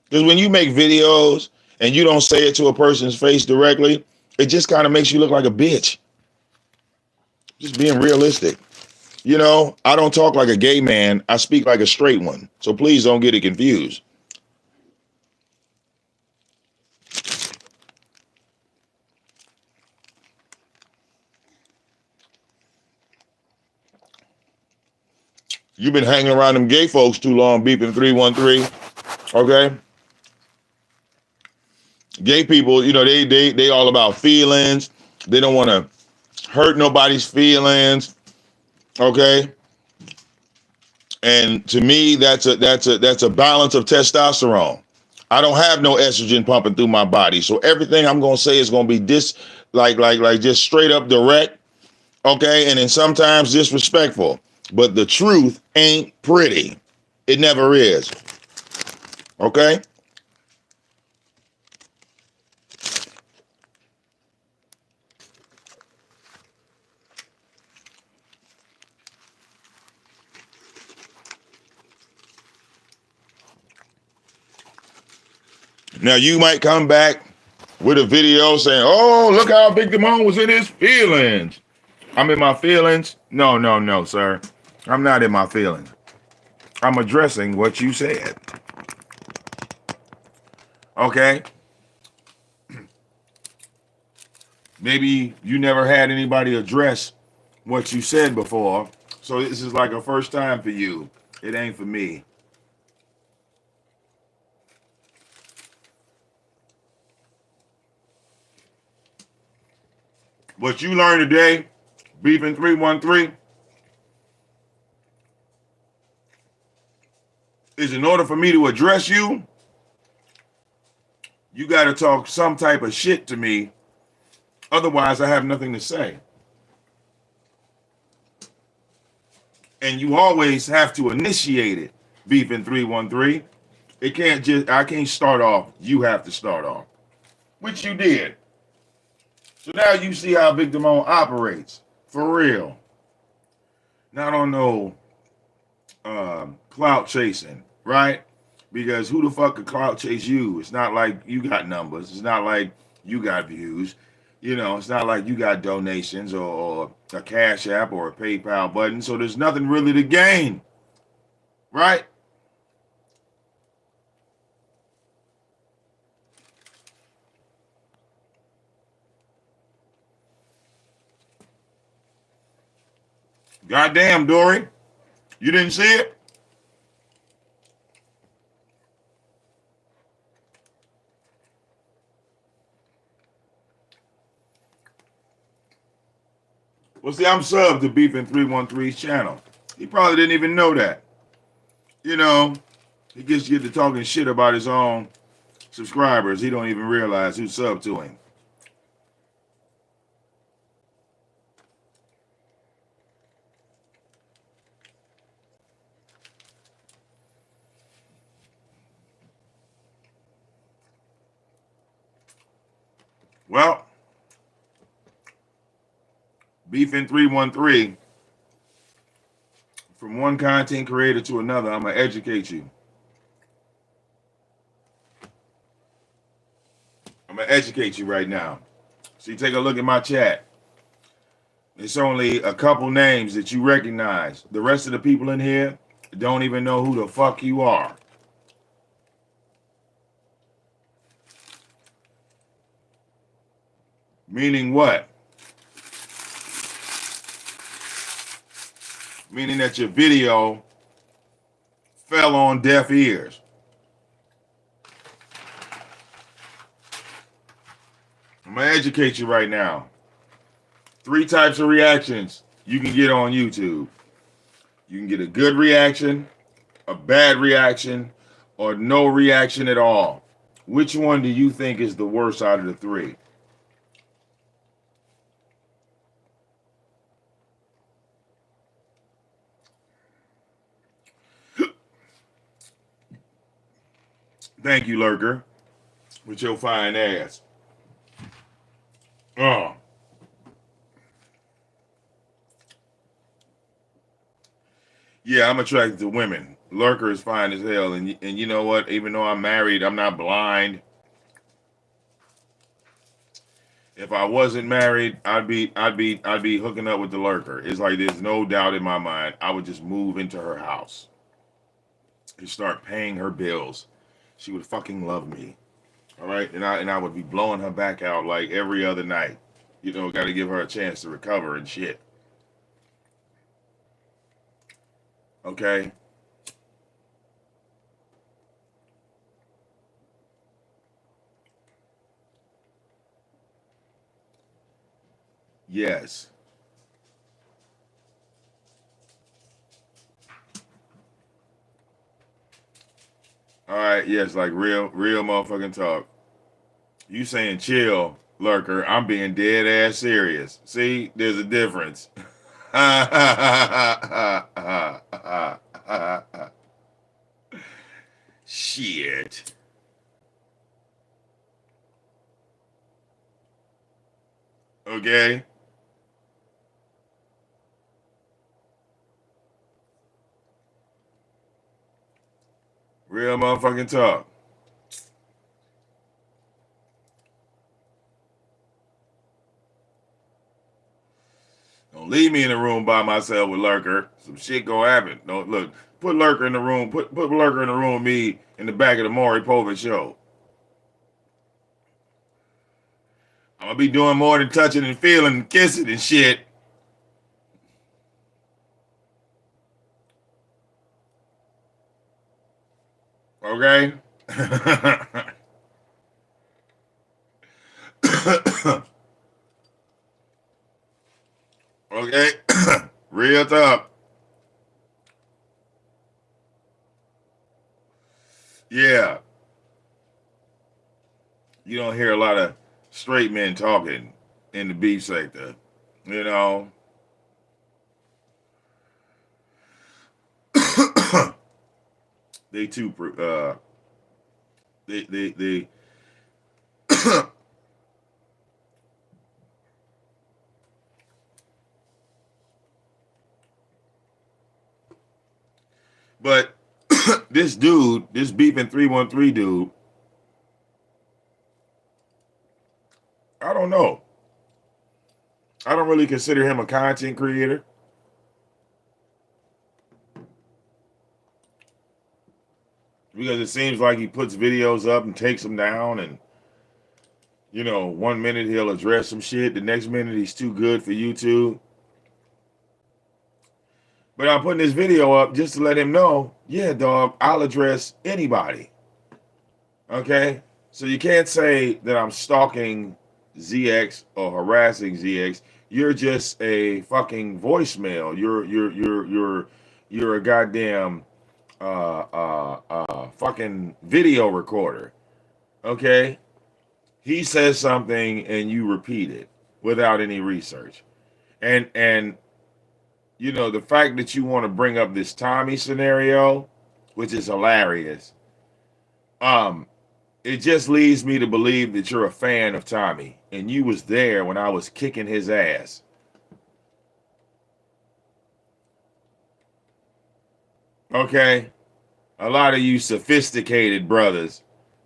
Because when you make videos and you don't say it to a person's face directly, it just kind of makes you look like a bitch. Just being realistic. You know, I don't talk like a gay man. I speak like a straight one. So please don't get it confused. You've been hanging around them gay folks too long, beeping 313. Okay? Gay people, you know, they all about feelings. They don't want to hurt nobody's feelings. Okay? And to me, that's a balance of testosterone. I don't have no estrogen pumping through my body. So everything I'm gonna say is gonna be like just straight up direct, okay? And then sometimes disrespectful. But the truth ain't pretty. It never is. Okay? Now you might come back with a video saying, oh, look how VicDamoane was in his feelings. I'm in my feelings? No, sir. I'm not in my feelings. I'm addressing what you said. Okay? Maybe you never had anybody address what you said before. So this is like a first time for you. It ain't for me. What you learned today, Beeping 313, is in order for me to address you, you got to talk some type of shit to me. Otherwise, I have nothing to say. And you always have to initiate it, Beeping 313. I can't start off. You have to start off, which you did. So now you see how VicDamoane operates, for real. Not on no clout chasing, right? Because who the fuck could clout chase you? It's not like you got numbers. It's not like you got views. You know, it's not like you got donations or a Cash App or a PayPal button. So there's nothing really to gain, right? Goddamn, Dory. You didn't see it? Well, see, I'm subbed to Beeping 313's channel. He probably didn't even know that. You know, he gets to talking shit about his own subscribers. He don't even realize who's subbed to him. Well, Beefing 313, from one content creator to another, I'm gonna educate you. I'm gonna educate you right now. So you take a look at my chat. It's only a couple names that you recognize. The rest of the people in here don't even know who the fuck you are. Meaning what? Meaning that your video fell on deaf ears. I'm gonna educate you right now. 3 types of reactions you can get on YouTube. You can get a good reaction, a bad reaction, or no reaction at all. Which one do you think is the worst out of the 3? Thank you, Lurker, with your fine ass. Oh. Yeah, I'm attracted to women. Lurker is fine as hell, and you know what? Even though I'm married, I'm not blind. If I wasn't married, I'd be hooking up with the Lurker. It's like there's no doubt in my mind. I would just move into her house and start paying her bills. She would fucking love me. All right, and I would be blowing her back out like every other night. You know, got to give her a chance to recover and shit. Okay. Yes. All right. Yes, like real motherfucking talk. You saying chill, Lurker? I'm being dead ass serious. See, there's a difference. Shit. Okay. Real motherfucking talk. Don't leave me in the room by myself with Lurker. Some shit gonna happen. Don't look. Put Lurker in the room. Put Lurker in the room with me in the back of the Maury Povich show. I'm gonna be doing more than touching and feeling and kissing and shit. Okay? Okay? Real talk. Yeah. You don't hear a lot of straight men talking in the beef sector. You know? They too they but this dude, this beefing 313 dude, I don't know. I don't really consider him a content creator. Because it seems like he puts videos up and takes them down, and you know, 1 minute he'll address some shit, the next minute he's too good for YouTube. But I'm putting this video up just to let him know, yeah, dog, I'll address anybody. Okay? So you can't say that I'm stalking ZX or harassing ZX. You're just a fucking voicemail. You're a goddamn fucking video recorder. Okay? He says something and you repeat it without any research. And you know, the fact that you want to bring up this Tommy scenario, which is hilarious, it just leads me to believe that you're a fan of Tommy and you was there when I was kicking his ass. Okay? A lot of you sophisticated brothers,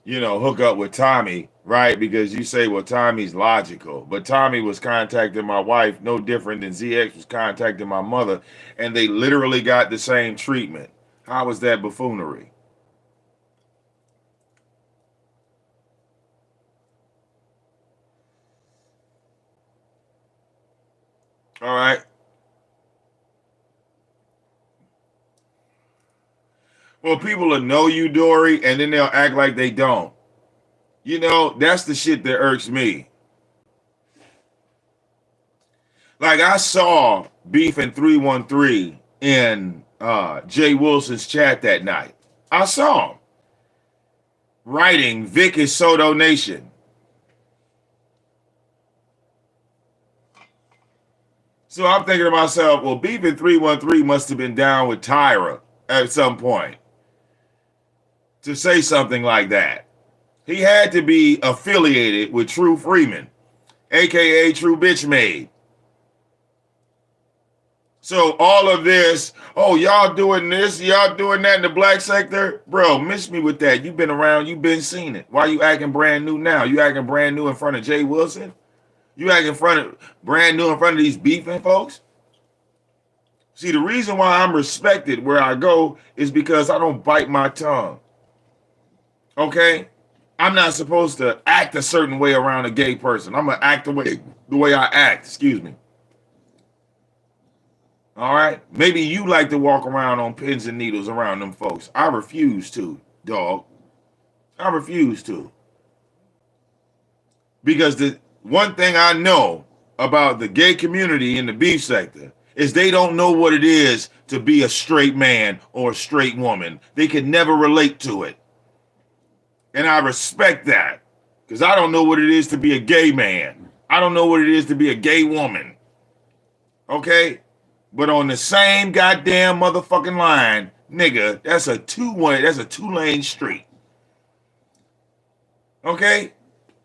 hook up with Tommy, right? Because you say, well, Tommy's logical. But Tommy was contacting my wife no different than ZX was contacting my mother, and they literally got the same treatment. How was that buffoonery? All right. Well, people will know you, Dory, and then they'll act like they don't. That's the shit that irks me. Like I saw Beef and 313 in Jay Wilson's chat that night. I saw him writing Vic is Soto Nation. So I'm thinking to myself, well, Beef and 313 must have been down with Tyra at some point to say something like that. He had to be affiliated with True Freeman, aka True Bitch Made. So all of this, oh, y'all doing this, y'all doing that in the black sector? Bro, miss me with that. You've been around, you've been seen it. Why you acting brand new now? You acting brand new in front of Jay Wilson? You acting brand new in front of these beefing folks? See, the reason why I'm respected where I go is because I don't bite my tongue. Okay? I'm not supposed to act a certain way around a gay person. I'm going to act the way I act, excuse me. All right? Maybe you like to walk around on pins and needles around them folks. I refuse to, dog. I refuse to. Because the one thing I know about the gay community in the beef sector is they don't know what it is to be a straight man or a straight woman. They can never relate to it. And I respect that because I don't know what it is to be a gay man. I don't know what it is to be a gay woman. Okay? But on the same goddamn motherfucking line, nigga, that's a two-lane street. Okay?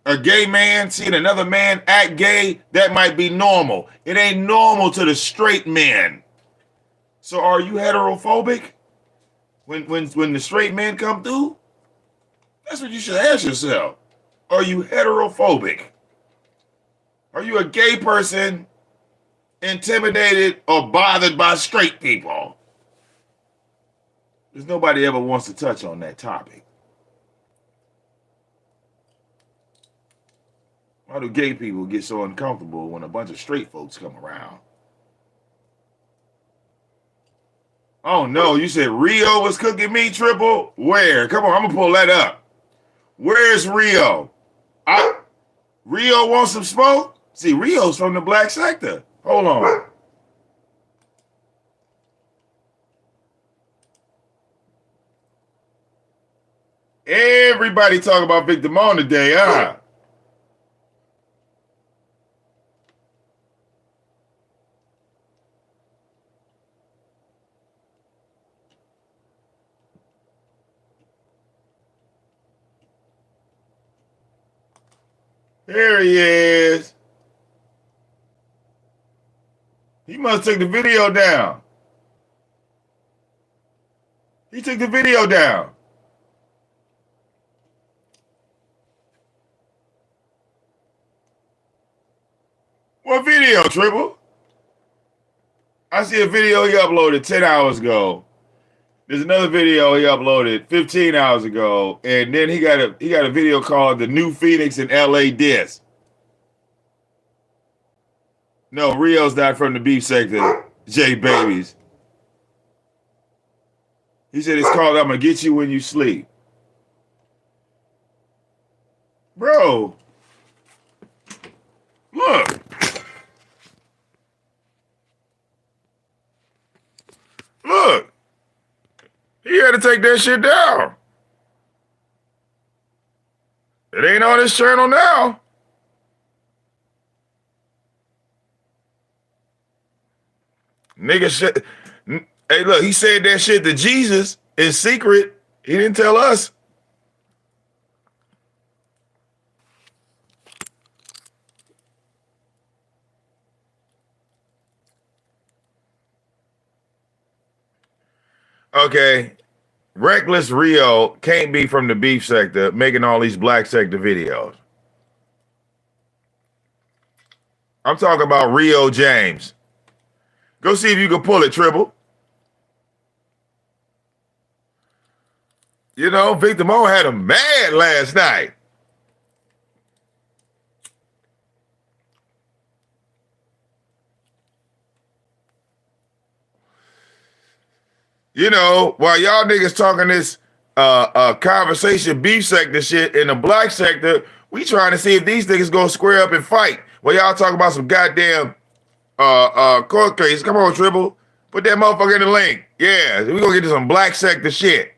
A gay man seeing another man act gay, that might be normal. It ain't normal to the straight men. So are you heterophobic when the straight men come through? That's what you should ask yourself. Are you heterophobic? Are you a gay person intimidated or bothered by straight people? Because nobody ever wants to touch on that topic. Why do gay people get so uncomfortable when a bunch of straight folks come around? Oh no, you said Rio was cooking me, Triple? Where? Come on, I'm gonna pull that up. Where's Rio? Rio wants some smoke? See, Rio's from the black sector. Hold on. Everybody talking about VicDamoane today, huh? There he is. He must take the video down. He took the video down. What video, Triple? I see a video he uploaded 10 hours ago. There's another video he uploaded 15 hours ago, and then he got a video called "The New Phoenix in LA Diss." No, Rio's not from the beef sector. J Babies. He said it's called "I'm Gonna Get You When You Sleep." Bro, look. Look. He had to take that shit down. It ain't on his channel now. Nigga shit. Hey, look, he said that shit to Jesus in secret. He didn't tell us. Okay. Reckless Rio can't be from the beef sector making all these black sector videos. I'm talking about Rio James. Go see if you can pull it, Triple. You know, VicDamoane had him mad last night. You know, while y'all niggas talking this conversation beef sector shit in the black sector, we trying to see if these niggas gonna square up and fight. While y'all talking about some goddamn court case. Come on, Triple. Put that motherfucker in the link. Yeah, we gonna get to some black sector shit.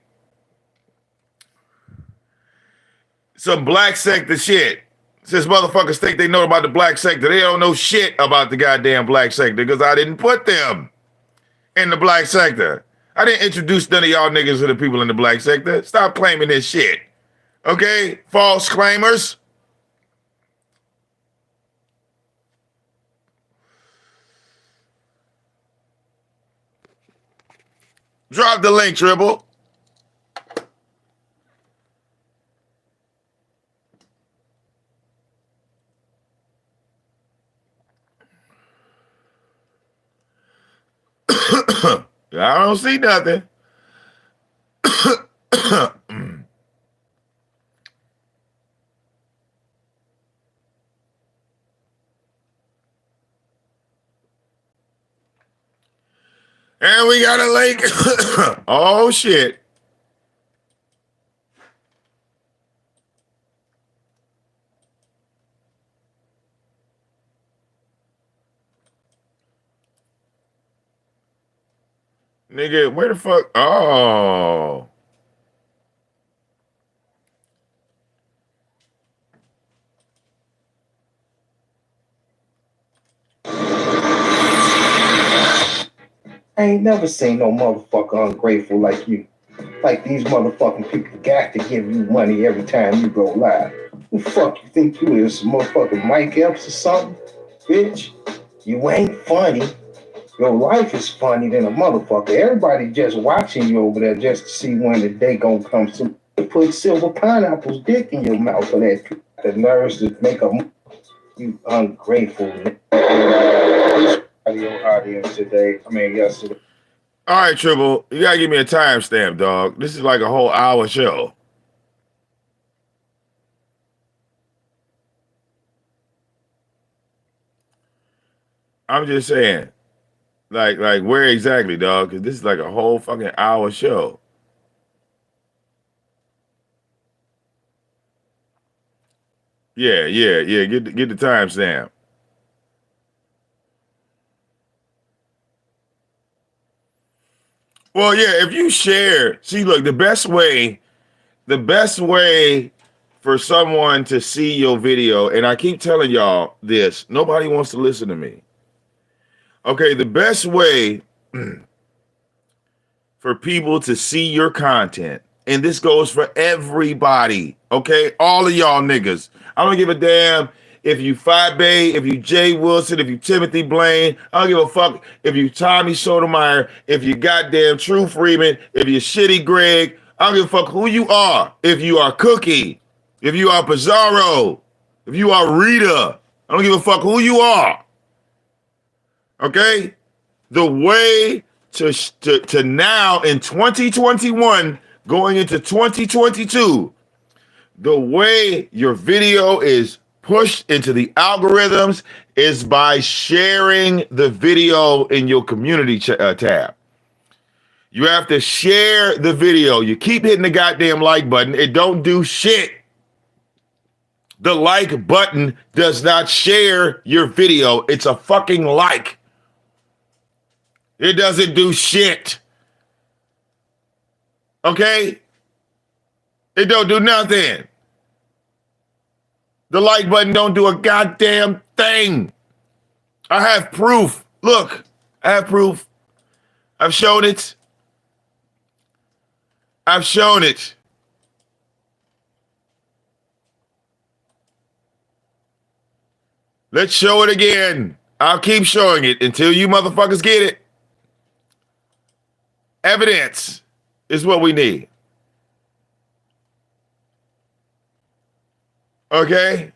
Some black sector shit. Since motherfuckers think they know about the black sector, they don't know shit about the goddamn black sector because I didn't put them in the black sector. I didn't introduce none of y'all niggas to the people in the black sector. Stop claiming this shit. Okay? False claimers. Drop the link, Triple. I don't see nothing. And we got a link. Oh, shit. Nigga, where the fuck? Oh. I ain't never seen no motherfucker ungrateful like you. Like these motherfucking people got to give you money every time you go live. Who the fuck you think you is, some motherfucking Mike Epps or something? Bitch, you ain't funny. Your life is funny than a motherfucker. Everybody just watching you over there just to see when the day gonna come. So put silver pineapples dick in your mouth for that. The nerves to make a you ungrateful. Your audience today. Yesterday. All right, Triple. You gotta give me a timestamp, dog. This is like a whole hour show. I'm just saying. Like where exactly, dog? Because this is like a whole fucking hour show. Yeah. Get the timestamp. Well, yeah, if you share, see, look, the best way for someone to see your video, and I keep telling y'all this, nobody wants to listen to me. Okay, the best way for people to see your content, and this goes for everybody, okay? All of y'all niggas. I don't give a damn if you Five Bay, if you Jay Wilson, if you Timothy Blaine. I don't give a fuck if you Tommy Sotomayor, if you goddamn True Freeman, if you Shitty Greg. I don't give a fuck who you are. If you are Cookie, if you are Pizarro, if you are Rita. I don't give a fuck who you are. Okay? The way to now in 2021 going into 2022, the way your video is pushed into the algorithms is by sharing the video in your community tab. You have to share the video. You keep hitting the goddamn like button. It don't do shit. The like button does not share your video. It's a fucking like. It doesn't do shit. Okay? It don't do nothing. The like button don't do a goddamn thing. I have proof. Look, I have proof. I've shown it. I've shown it. Let's show it again. I'll keep showing it until you motherfuckers get it. Evidence. is what we need. Okay?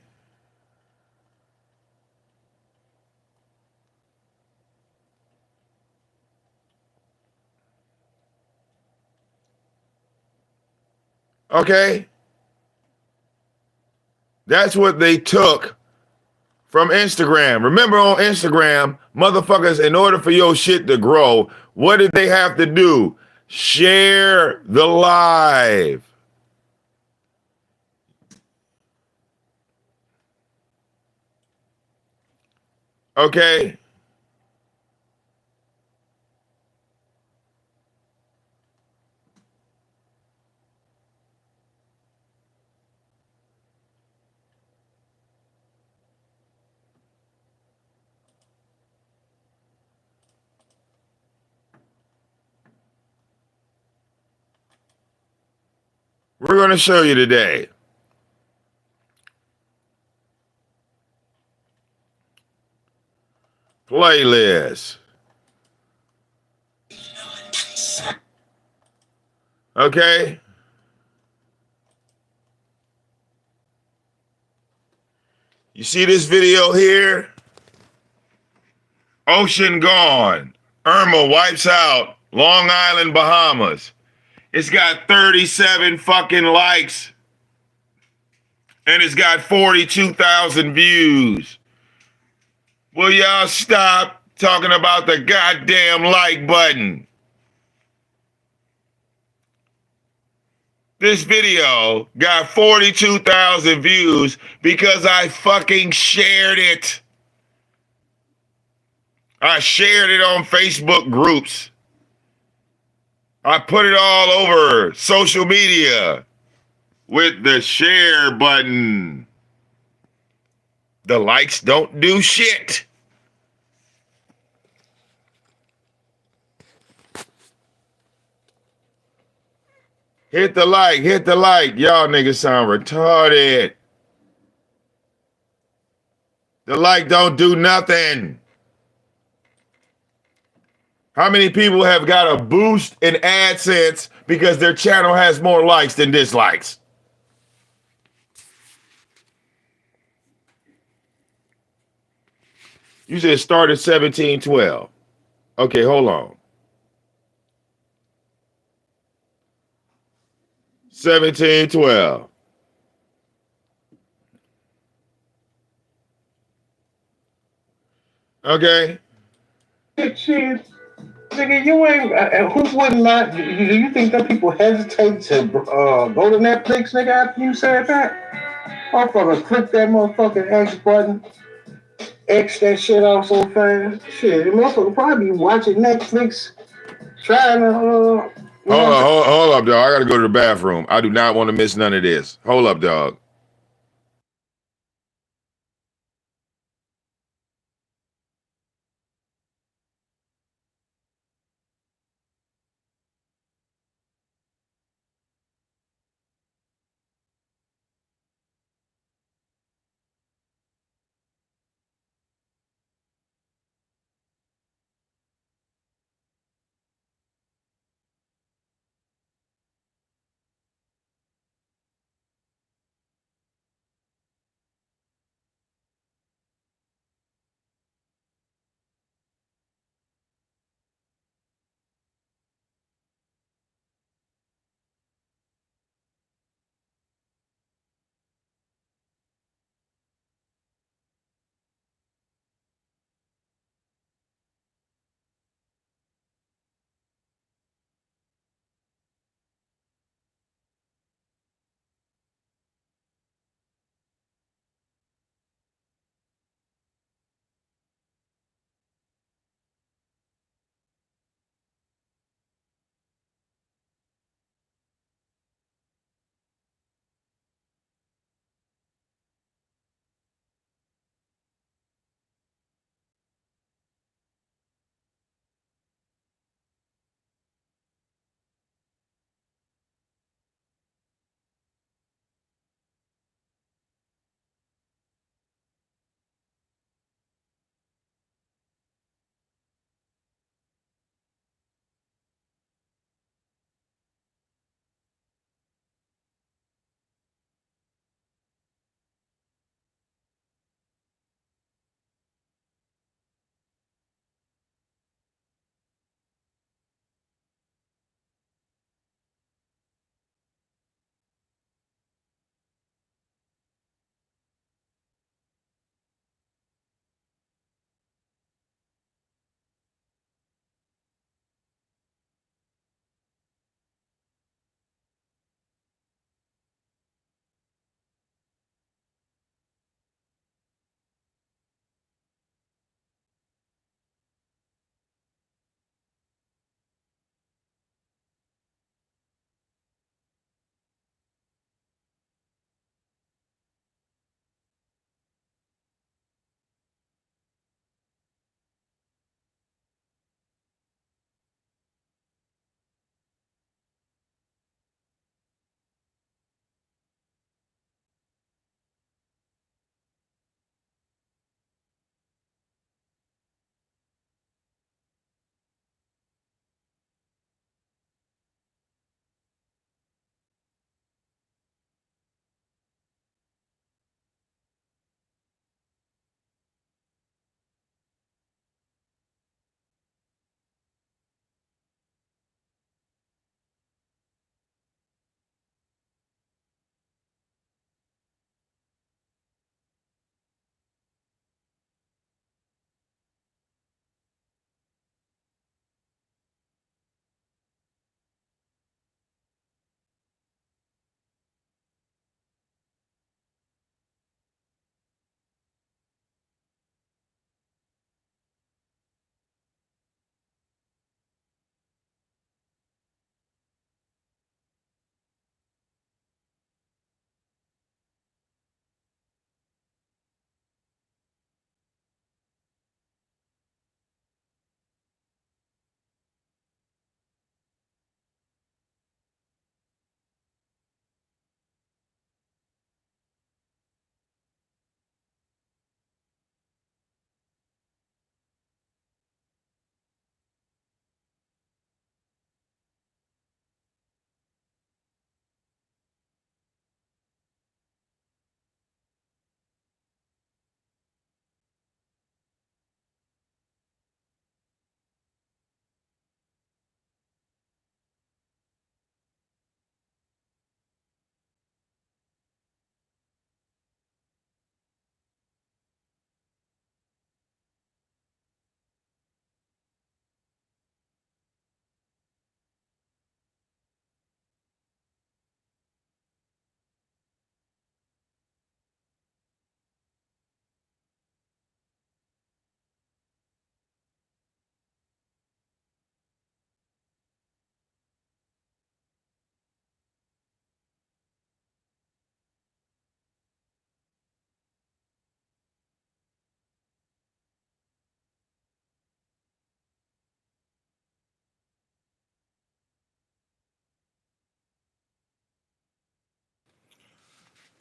Okay? That's what they took from Instagram. Remember on Instagram, motherfuckers, in order for your shit to grow, what did they have to do? Share the live. Okay? We're going to show you today. Playlist. Okay? You see this video here? Ocean gone. Irma wipes out Long Island, Bahamas. It's got 37 fucking likes. And it's got 42,000 views. Will y'all stop talking about the goddamn like button? This video got 42,000 views because I fucking shared it. I shared it on Facebook groups. I put it all over social media with the share button. The likes don't do shit. Hit the like, hit the like. Y'all niggas sound retarded. The like don't do nothing. How many people have got a boost in AdSense because their channel has more likes than dislikes? You said start at 1712. Okay, hold on. 1712. Okay. Shit, nigga, you ain't. Who would not? Do you think that people hesitate to go to Netflix, nigga, after you said that? Motherfucker, click that motherfucking X button, X that shit off so fast. Shit, the motherfucker probably be watching Netflix, trying to, Hold up, dog. I gotta go to the bathroom. I do not want to miss none of this. Hold up, dog.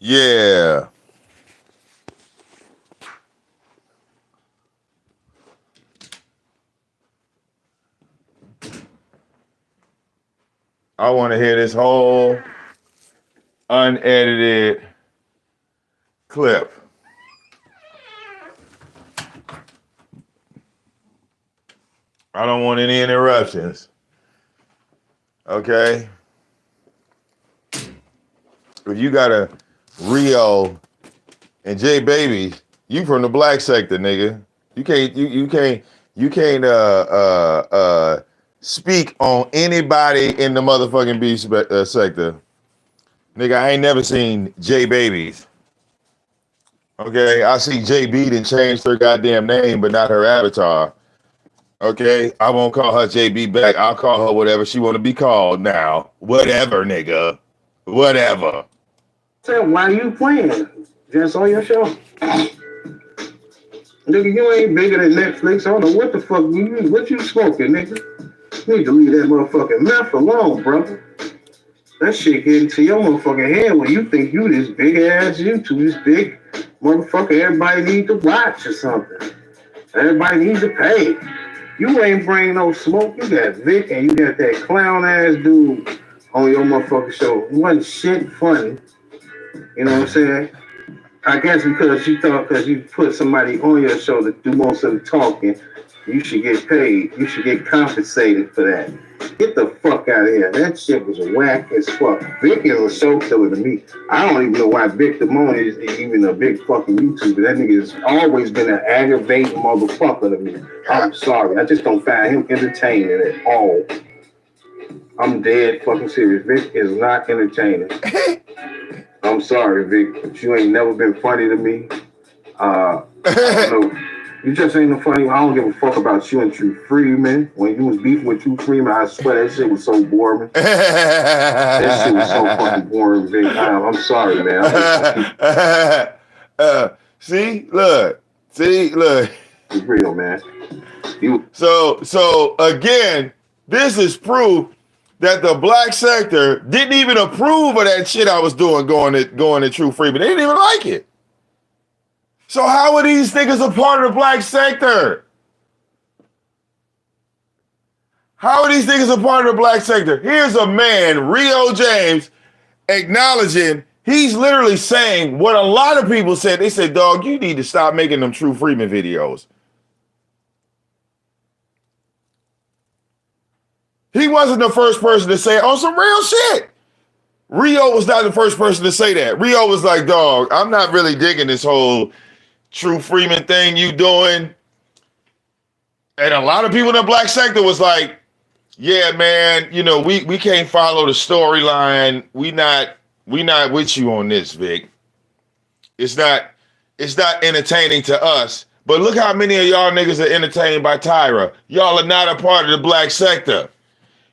Yeah. I want to hear this whole unedited clip. I don't want any interruptions. Okay? If you got a Rio and J Baby, you from the black sector, nigga. You can't speak on anybody in the motherfucking beef sector. Nigga, I ain't never seen J Babies. Okay, I see JB done changed her goddamn name, but not her avatar. Okay, I won't call her JB back. I'll call her whatever she want to be called now. Whatever, nigga. Whatever. So why you playing? Just on your show. Nigga, you ain't bigger than Netflix. I don't know what the fuck what you smoking, nigga. You need to leave that motherfucking mouth alone, brother. That shit get into your motherfucking head when you think you this big ass YouTube, this big motherfucker everybody need to watch or something. Everybody needs to pay. You ain't bring no smoke. You got Vic and you got that clown ass dude on your motherfucking show. It wasn't shit funny. You know what I'm saying? I guess because you thought because you put somebody on your show to do most of the talking, you should get paid. You should get compensated for that. Get the fuck out of here. That shit was whack as fuck. Vic is a show killer to me. I don't even know why VicDamoane is even a big fucking YouTuber. That nigga has always been an aggravating motherfucker to me. I'm sorry. I just don't find him entertaining at all. I'm dead fucking serious. Vic is not entertaining. I'm sorry, Vic, but you ain't never been funny to me. I don't know. You just ain't no funny. I don't give a fuck about you and True Freeman. When you was beefing with True Freeman, I swear that shit was so boring. That shit was so fucking boring, Vic. I'm sorry, man. See, look. It's real, man. So again, this is proof that the black sector didn't even approve of that shit I was doing going to True Freeman. They didn't even like it. So how are these niggas a part of the black sector? How are these niggas a part of the black sector? Here's a man, Rio James, acknowledging, he's literally saying what a lot of people said. They said, dog, you need to stop making them True Freeman videos. He wasn't the first person to say it on some real shit. Rio was not the first person to say that. Rio was like, dog, I'm not really digging this whole True Freeman thing you doing. And a lot of people in the black sector was like, yeah, man, you know, we can't follow the storyline. We not with you on this, Vic. It's not entertaining to us. But look how many of y'all niggas are entertained by Tyra. Y'all are not a part of the black sector.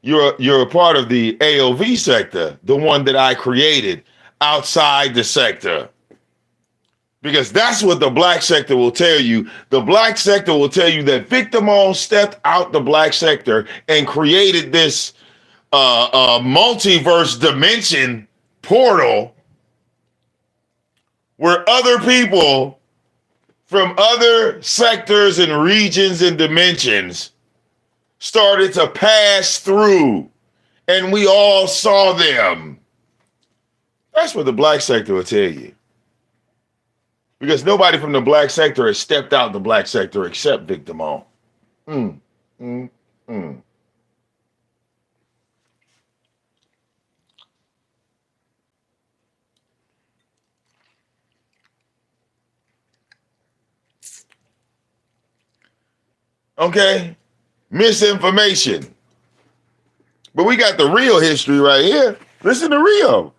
You're a part of the AOV sector, the one that I created outside the sector. Because that's what the black sector will tell you. The black sector will tell you that VicDamoane stepped out the black sector and created this multiverse dimension portal where other people from other sectors and regions and dimensions started to pass through, and we all saw them. That's what the black sector will tell you. Because nobody from the black sector has stepped out the black sector except VicDamoane. Okay? Misinformation. But we got the real history right here. Listen to Rio.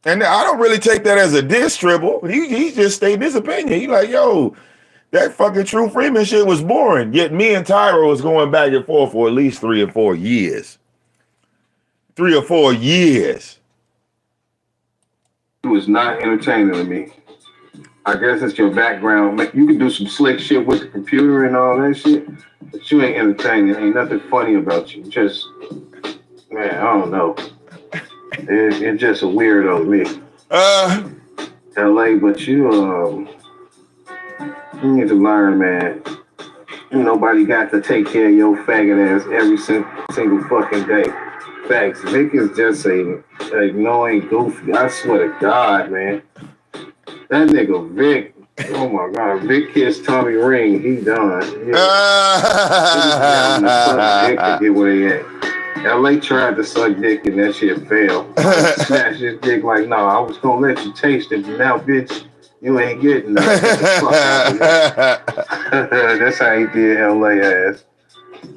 And I don't really take that as a diss tribble. He just stated his opinion. He like, yo, that fucking True Freeman shit was boring. Yet me and Tyra was going back and forth for at least 3 or 4 years. 3 or 4 years. It was not entertaining to me. I guess it's your background. Like, you can do some slick shit with the computer and all that shit, but you ain't entertaining. Ain't nothing funny about you. Just, man, I don't know. It's just a weirdo to me. LA, but you need to learn, man. Nobody got to take care of your faggot ass every single fucking day. Facts. Vic is just a annoying goofy. I swear to God, man. That nigga Vic. Oh my God, Vic kissed Tommy Ring. He done. Yeah. He suck dick to get where he at. LA tried to suck dick and that shit failed. Smash his dick like, nah, I was gonna let you taste it, but now, bitch, you ain't getting nothing. Get the fuck out of here. That's how he did LA ass.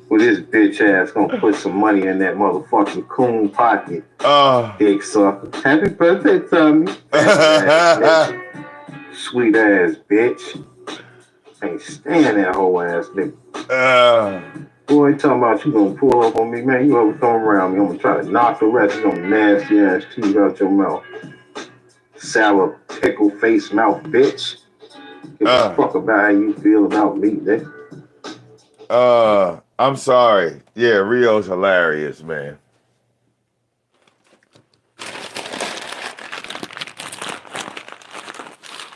With his bitch ass gonna put some money in that motherfucking coon pocket. Dick sucker. Happy birthday, Tommy. Sweet ass bitch. Can't stand that whole ass nigga. Boy, talking about you gonna pull up on me, man. You ever come around me, I'm gonna try to knock the rest of them nasty ass teeth out your mouth. Sour pickle face mouth bitch. Give a fuck about how you feel about me, nigga. I'm sorry. Yeah, Rio's hilarious, man.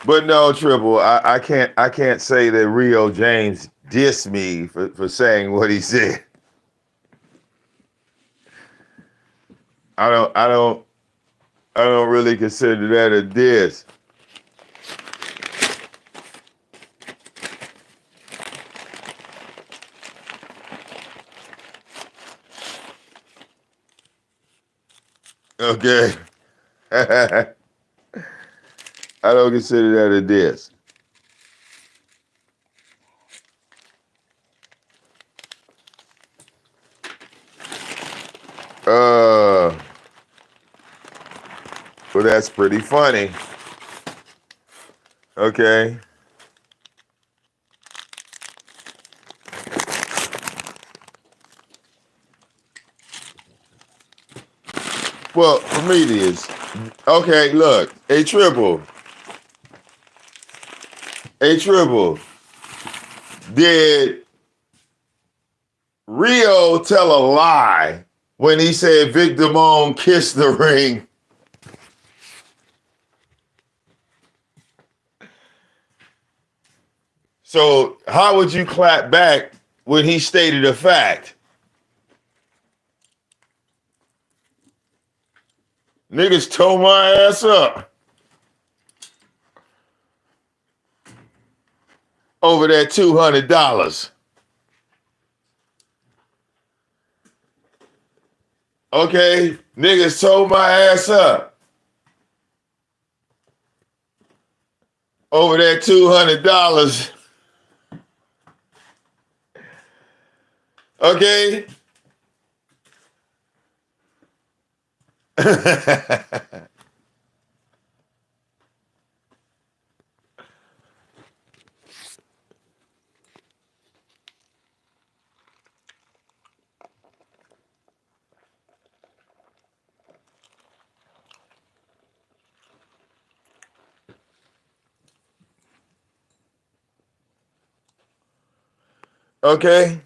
But no, Triple, I can't say that Rio James dissed me for saying what he said. I don't really consider that a diss. Okay. I don't consider that a diss. Well, that's pretty funny. Okay. Well, for me it is. Okay, look. A Triple. Did Rio tell a lie when he said VicDamoane kissed the ring? So how would you clap back when he stated a fact? Niggas tore my ass up over that $200. Okay, niggas tore my ass up over that $200. Okay. Okay.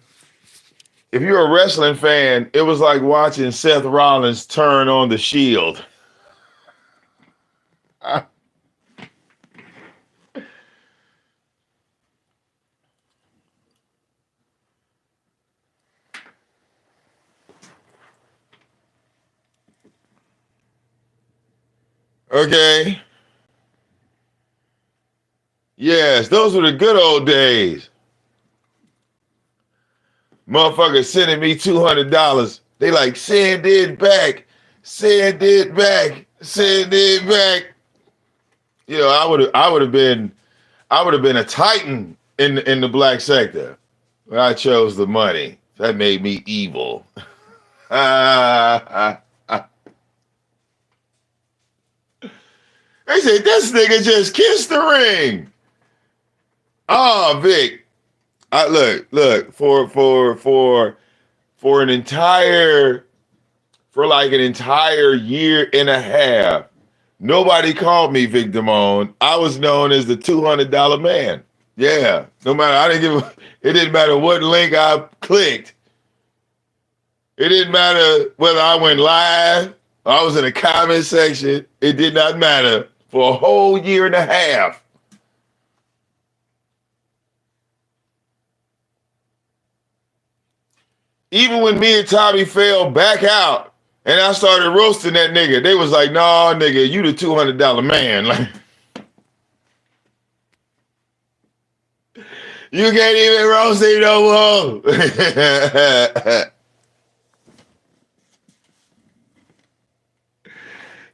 If you're a wrestling fan, it was like watching Seth Rollins turn on the Shield. Okay. Yes, those were the good old days. Motherfuckers sending me $200. They like, send it back. Send it back. Send it back. You know, I would have been a titan in the black sector. But I chose the money. That made me evil. They said this nigga just kissed the ring. Oh, Vic. Look, for an entire year and a half, nobody called me VicDamoane. I was known as the $200 man. Yeah, it didn't matter what link I clicked. It didn't matter whether I went live I was in the comment section. It did not matter for a whole year and a half. Even when me and Tommy fell back out and I started roasting that nigga, they was like, "Nah, nigga, you the $200 man." Like, you can't even roast him no more.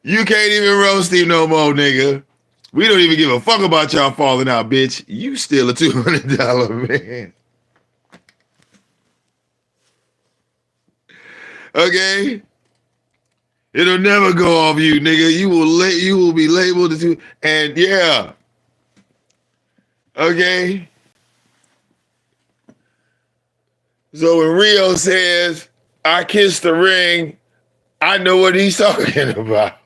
You can't even roast him no more, nigga. We don't even give a fuck about y'all falling out, bitch. You still a $200 man. Okay? It'll never go off you, nigga. You will be labeled as two. And yeah. Okay? So when Rio says, I kissed the ring, I know what he's talking about.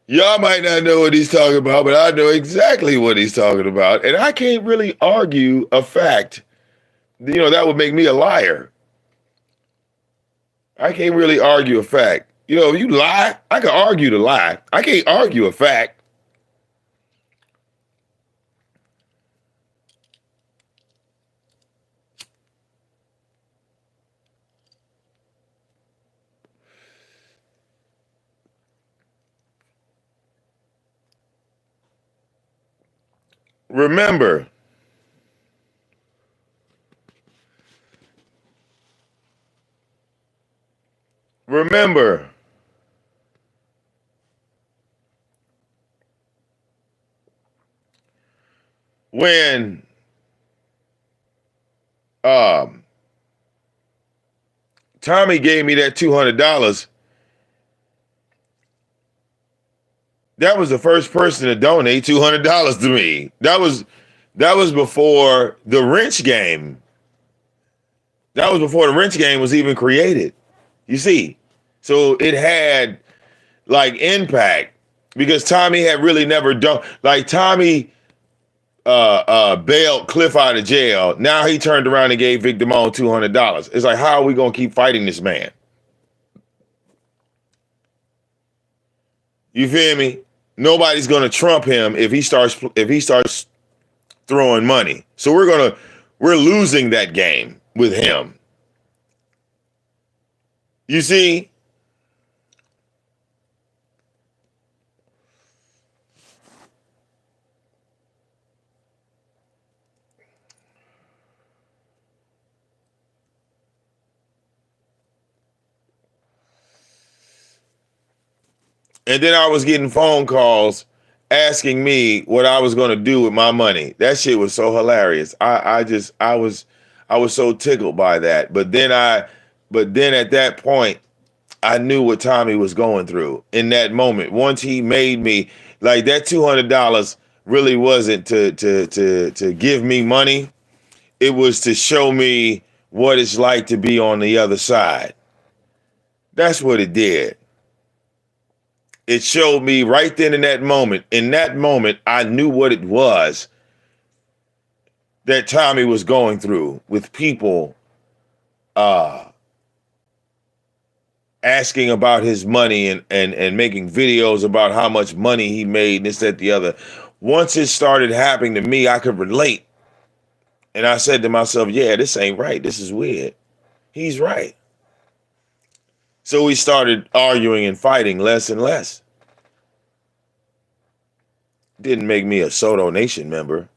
Y'all might not know what he's talking about, but I know exactly what he's talking about. And I can't really argue a fact. You know, that would make me a liar. I can't really argue a fact. You know, if you lie, I can argue the lie. I can't argue a fact. Remember, when Tommy gave me that $200, that was the first person to donate $200 to me. That was before the wrench game. That was before the wrench game was even created. You see, so it had like impact because Tommy had really never done, like Tommy bailed Cliff out of jail. Now he turned around and gave VicDamoane $200. It's like, how are we gonna keep fighting this man? You feel me? Nobody's gonna trump him if he starts throwing money. So we're losing that game with him. You see? And then I was getting phone calls asking me what I was going to do with my money. That shit was so hilarious. I was so tickled by that. But then at that point, I knew what Tommy was going through in that moment. Once he made me, like, that $200 really wasn't to give me money. It was to show me what it's like to be on the other side. That's what it did. It showed me right then in that moment. In that moment, I knew what it was that Tommy was going through with people asking about his money and making videos about how much money he made, this, that, the other. Once it started happening to me, I could relate. And I said to myself, yeah, this ain't right. This is weird. He's right. So we started arguing and fighting less and less. Didn't make me a Soto Nation member.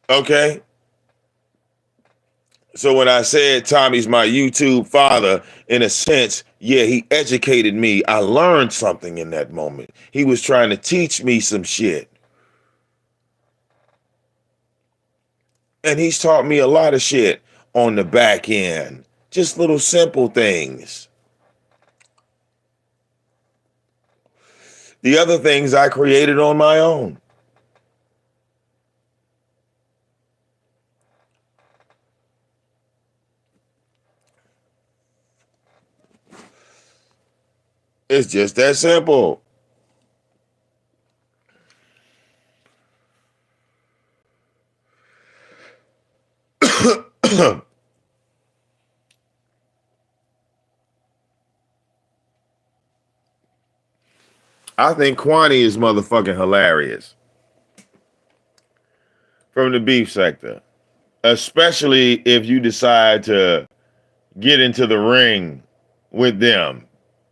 Okay? So when I said Tommy's my YouTube father, in a sense, yeah, he educated me. I learned something in that moment. He was trying to teach me some shit. And he's taught me a lot of shit on the back end. Just little simple things. The other things I created on my own. It's just that simple. I think Kwani is motherfucking hilarious from the beef sector, especially if you decide to get into the ring with them.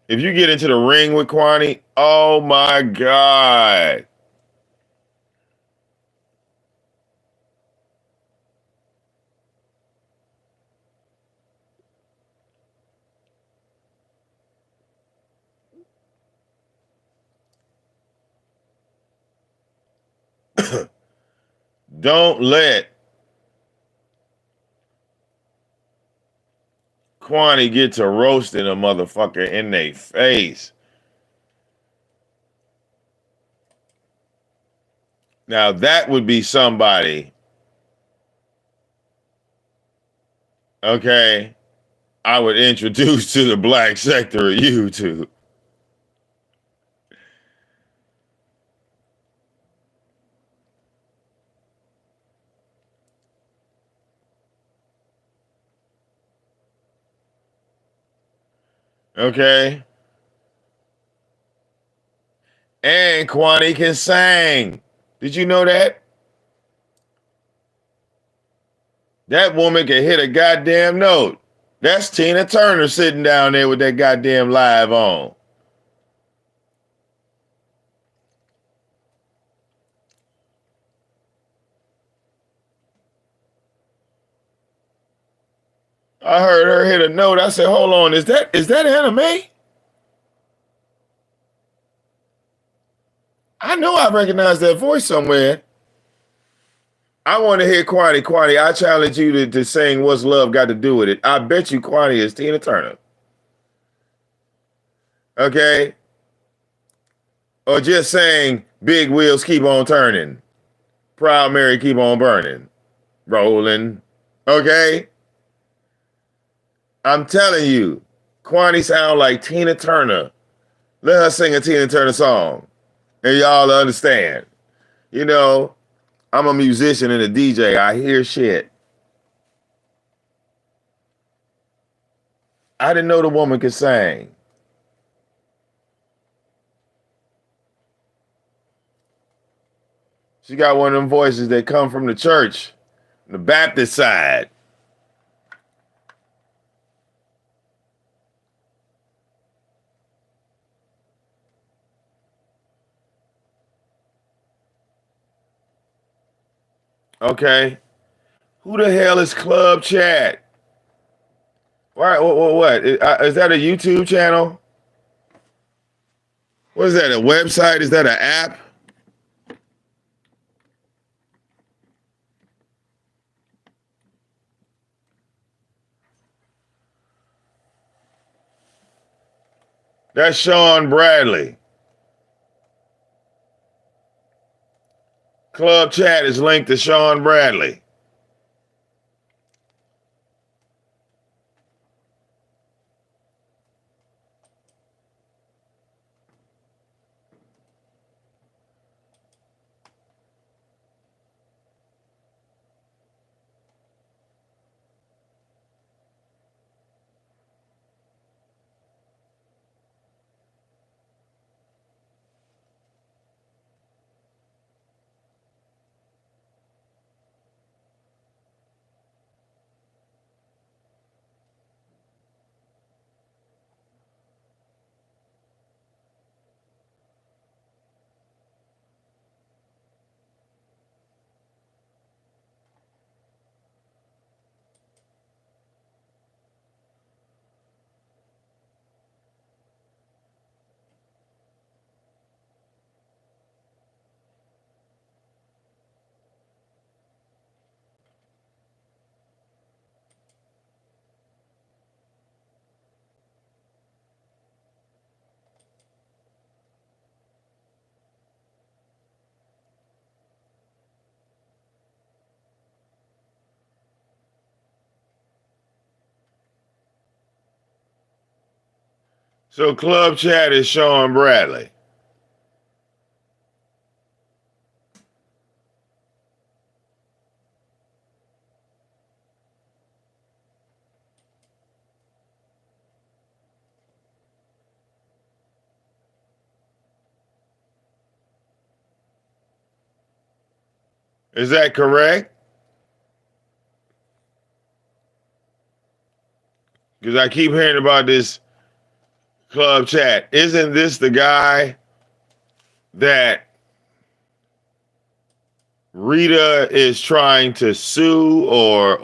If you get into the ring with Kwani, oh my God. Don't let Kwani get to roasting a motherfucker in their face. Now that would be somebody, okay, I would introduce to the black sector of YouTube. Okay? And Kwani can sing. Did you know that? That woman can hit a goddamn note. That's Tina Turner sitting down there with that goddamn live on. I heard her hit a note. I said, hold on, is that anime? I know I recognize that voice somewhere. I want to hear Kwani. Kwani, I challenge you to sing What's Love Got to Do With It. I bet you Kwani is Tina Turner. Okay? Or just saying Big Wheels Keep On Turning. Proud Mary Keep On Burning. Rolling. Okay? I'm telling you, Kwani sound like Tina Turner. Let her sing a Tina Turner song. And y'all understand. You know, I'm a musician and a DJ. I hear shit. I didn't know the woman could sing. She got one of them voices that come from the church, the Baptist side. Okay. Who the hell is Club Chat? What? Is that a YouTube channel? What is that, a website? Is that an app? That's Sean Bradley. Club Chat is linked to Sean Bradley. So Club Chat is Sean Bradley. Is that correct? Because I keep hearing about this club chat. Isn't this the guy that Rita is trying to sue, or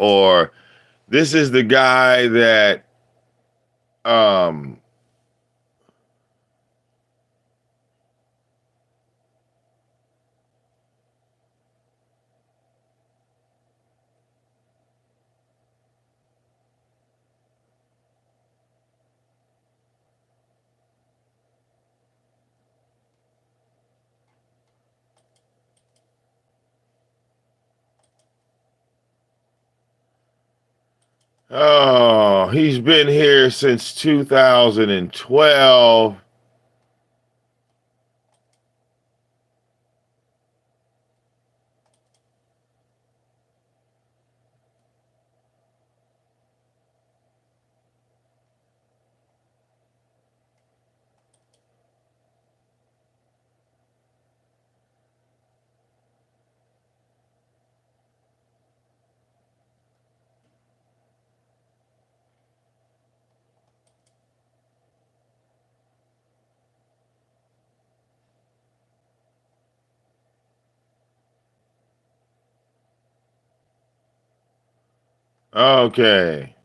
this is the guy that um oh, he's been here since 2012. Okay.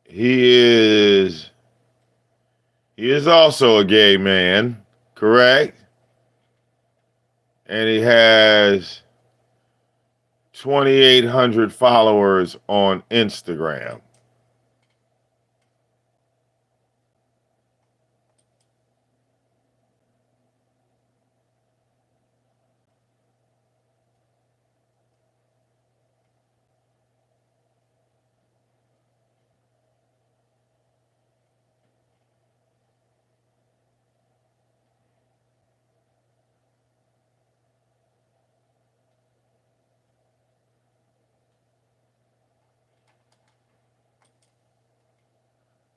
He is he is also a gay man, correct? And he has 2,800 followers on Instagram.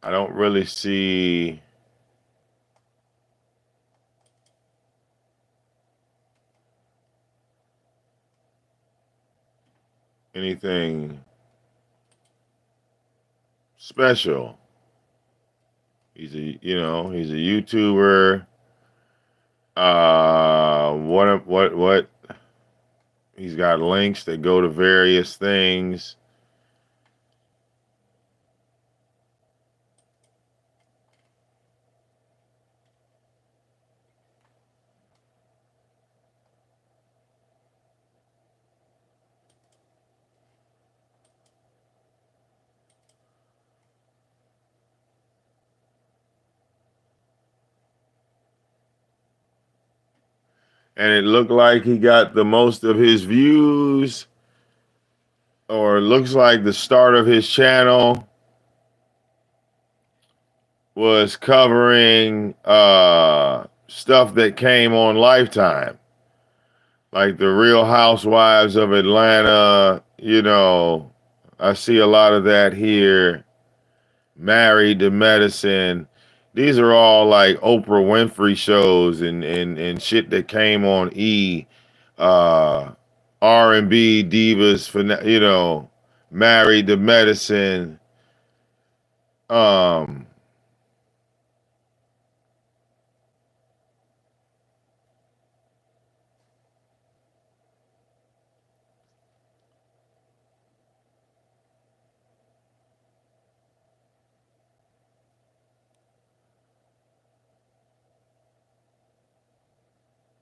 I don't really see anything special. He's a YouTuber. What? He's got links that go to various things. And it looked like he got the most of his views, or looks like the start of his channel was covering stuff that came on Lifetime, like the Real Housewives of Atlanta. I see a lot of that here. Married to Medicine. These are all like Oprah Winfrey shows and shit that came on E. Uh, R&B divas for Married to Medicine. Um,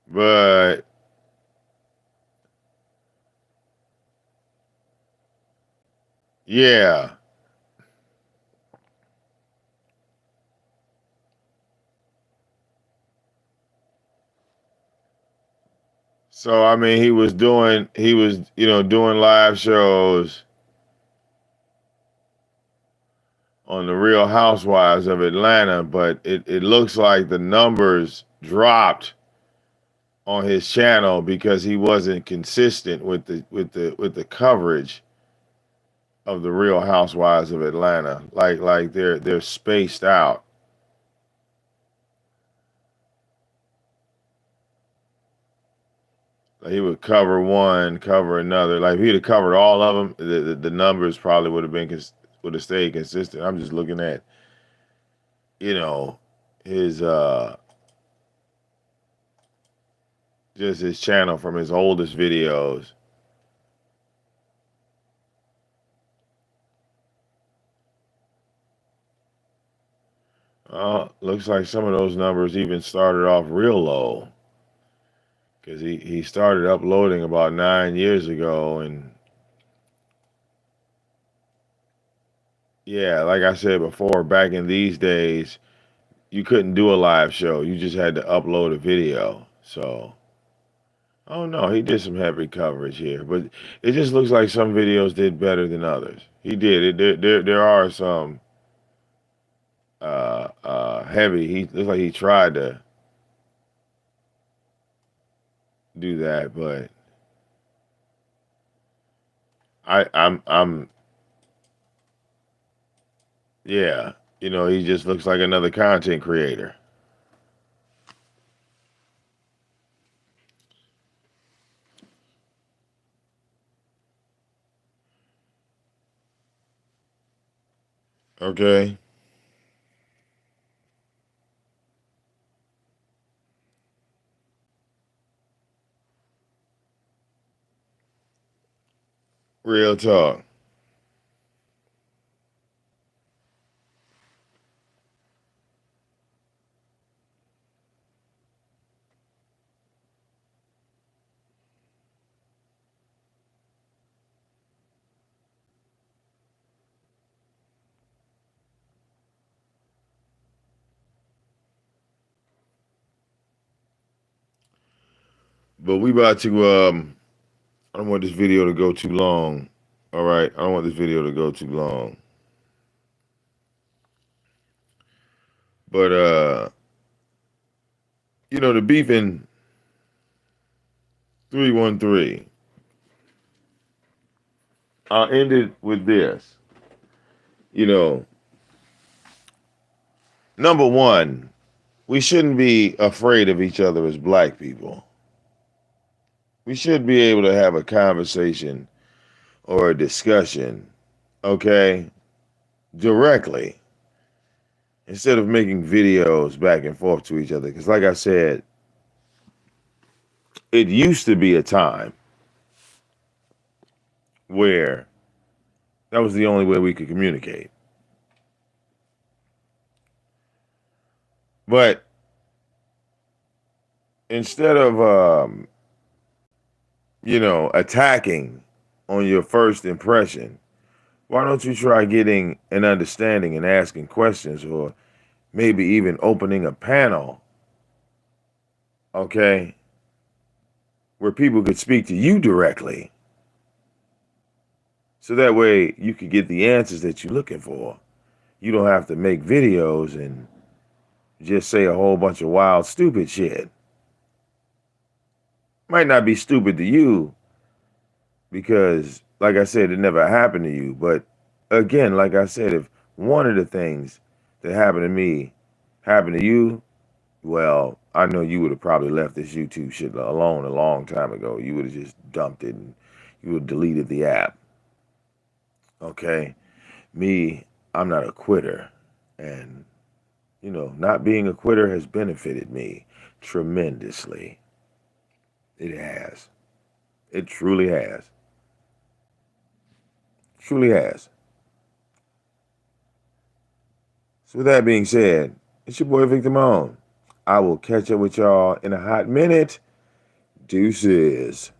but yeah. So I mean, he was doing live shows on the Real Housewives of Atlanta, but it looks like the numbers dropped on his channel because he wasn't consistent with the coverage of the Real Housewives of Atlanta. Like they're spaced out. Like he would cover one, cover another. Like if he'd have covered all of them, the numbers probably would have stayed consistent. I'm just looking at, you know, his just his channel from his oldest videos. Looks like some of those numbers even started off real low. Because he started uploading about 9 years ago. And yeah, like I said before, back in these days, you couldn't do a live show. You just had to upload a video. So, oh no, he did some heavy coverage here. But it just looks like some videos did better than others. He did. There are some heavy. He looks like he tried to do that, but I'm yeah, he just looks like another content creator. Okay. Real talk. But we about to I don't want this video to go too long. All right, I don't want this video to go too long. But the beefing 313. I'll end it with this. Number one, we shouldn't be afraid of each other as black people. We should be able to have a conversation or a discussion, okay, directly, instead of making videos back and forth to each other. Because, like I said, it used to be a time where that was the only way we could communicate. But instead of, attacking on your first impression, why don't you try getting an understanding and asking questions, or maybe even opening a panel, okay, where people could speak to you directly. So that way you could get the answers that you're looking for. You don't have to make videos and just say a whole bunch of wild, stupid shit. Might not be stupid to you because, like I said, it never happened to you. But again, like I said, if one of the things that happened to me happened to you, well, I know you would have probably left this YouTube shit alone a long time ago. You would have just dumped it and you would have deleted the app. Okay? Me, I'm not a quitter. And, not being a quitter has benefited me tremendously. It has. It truly has. Truly has. So with that being said, it's your boy VicDamoane. I will catch up with y'all in a hot minute. Deuces.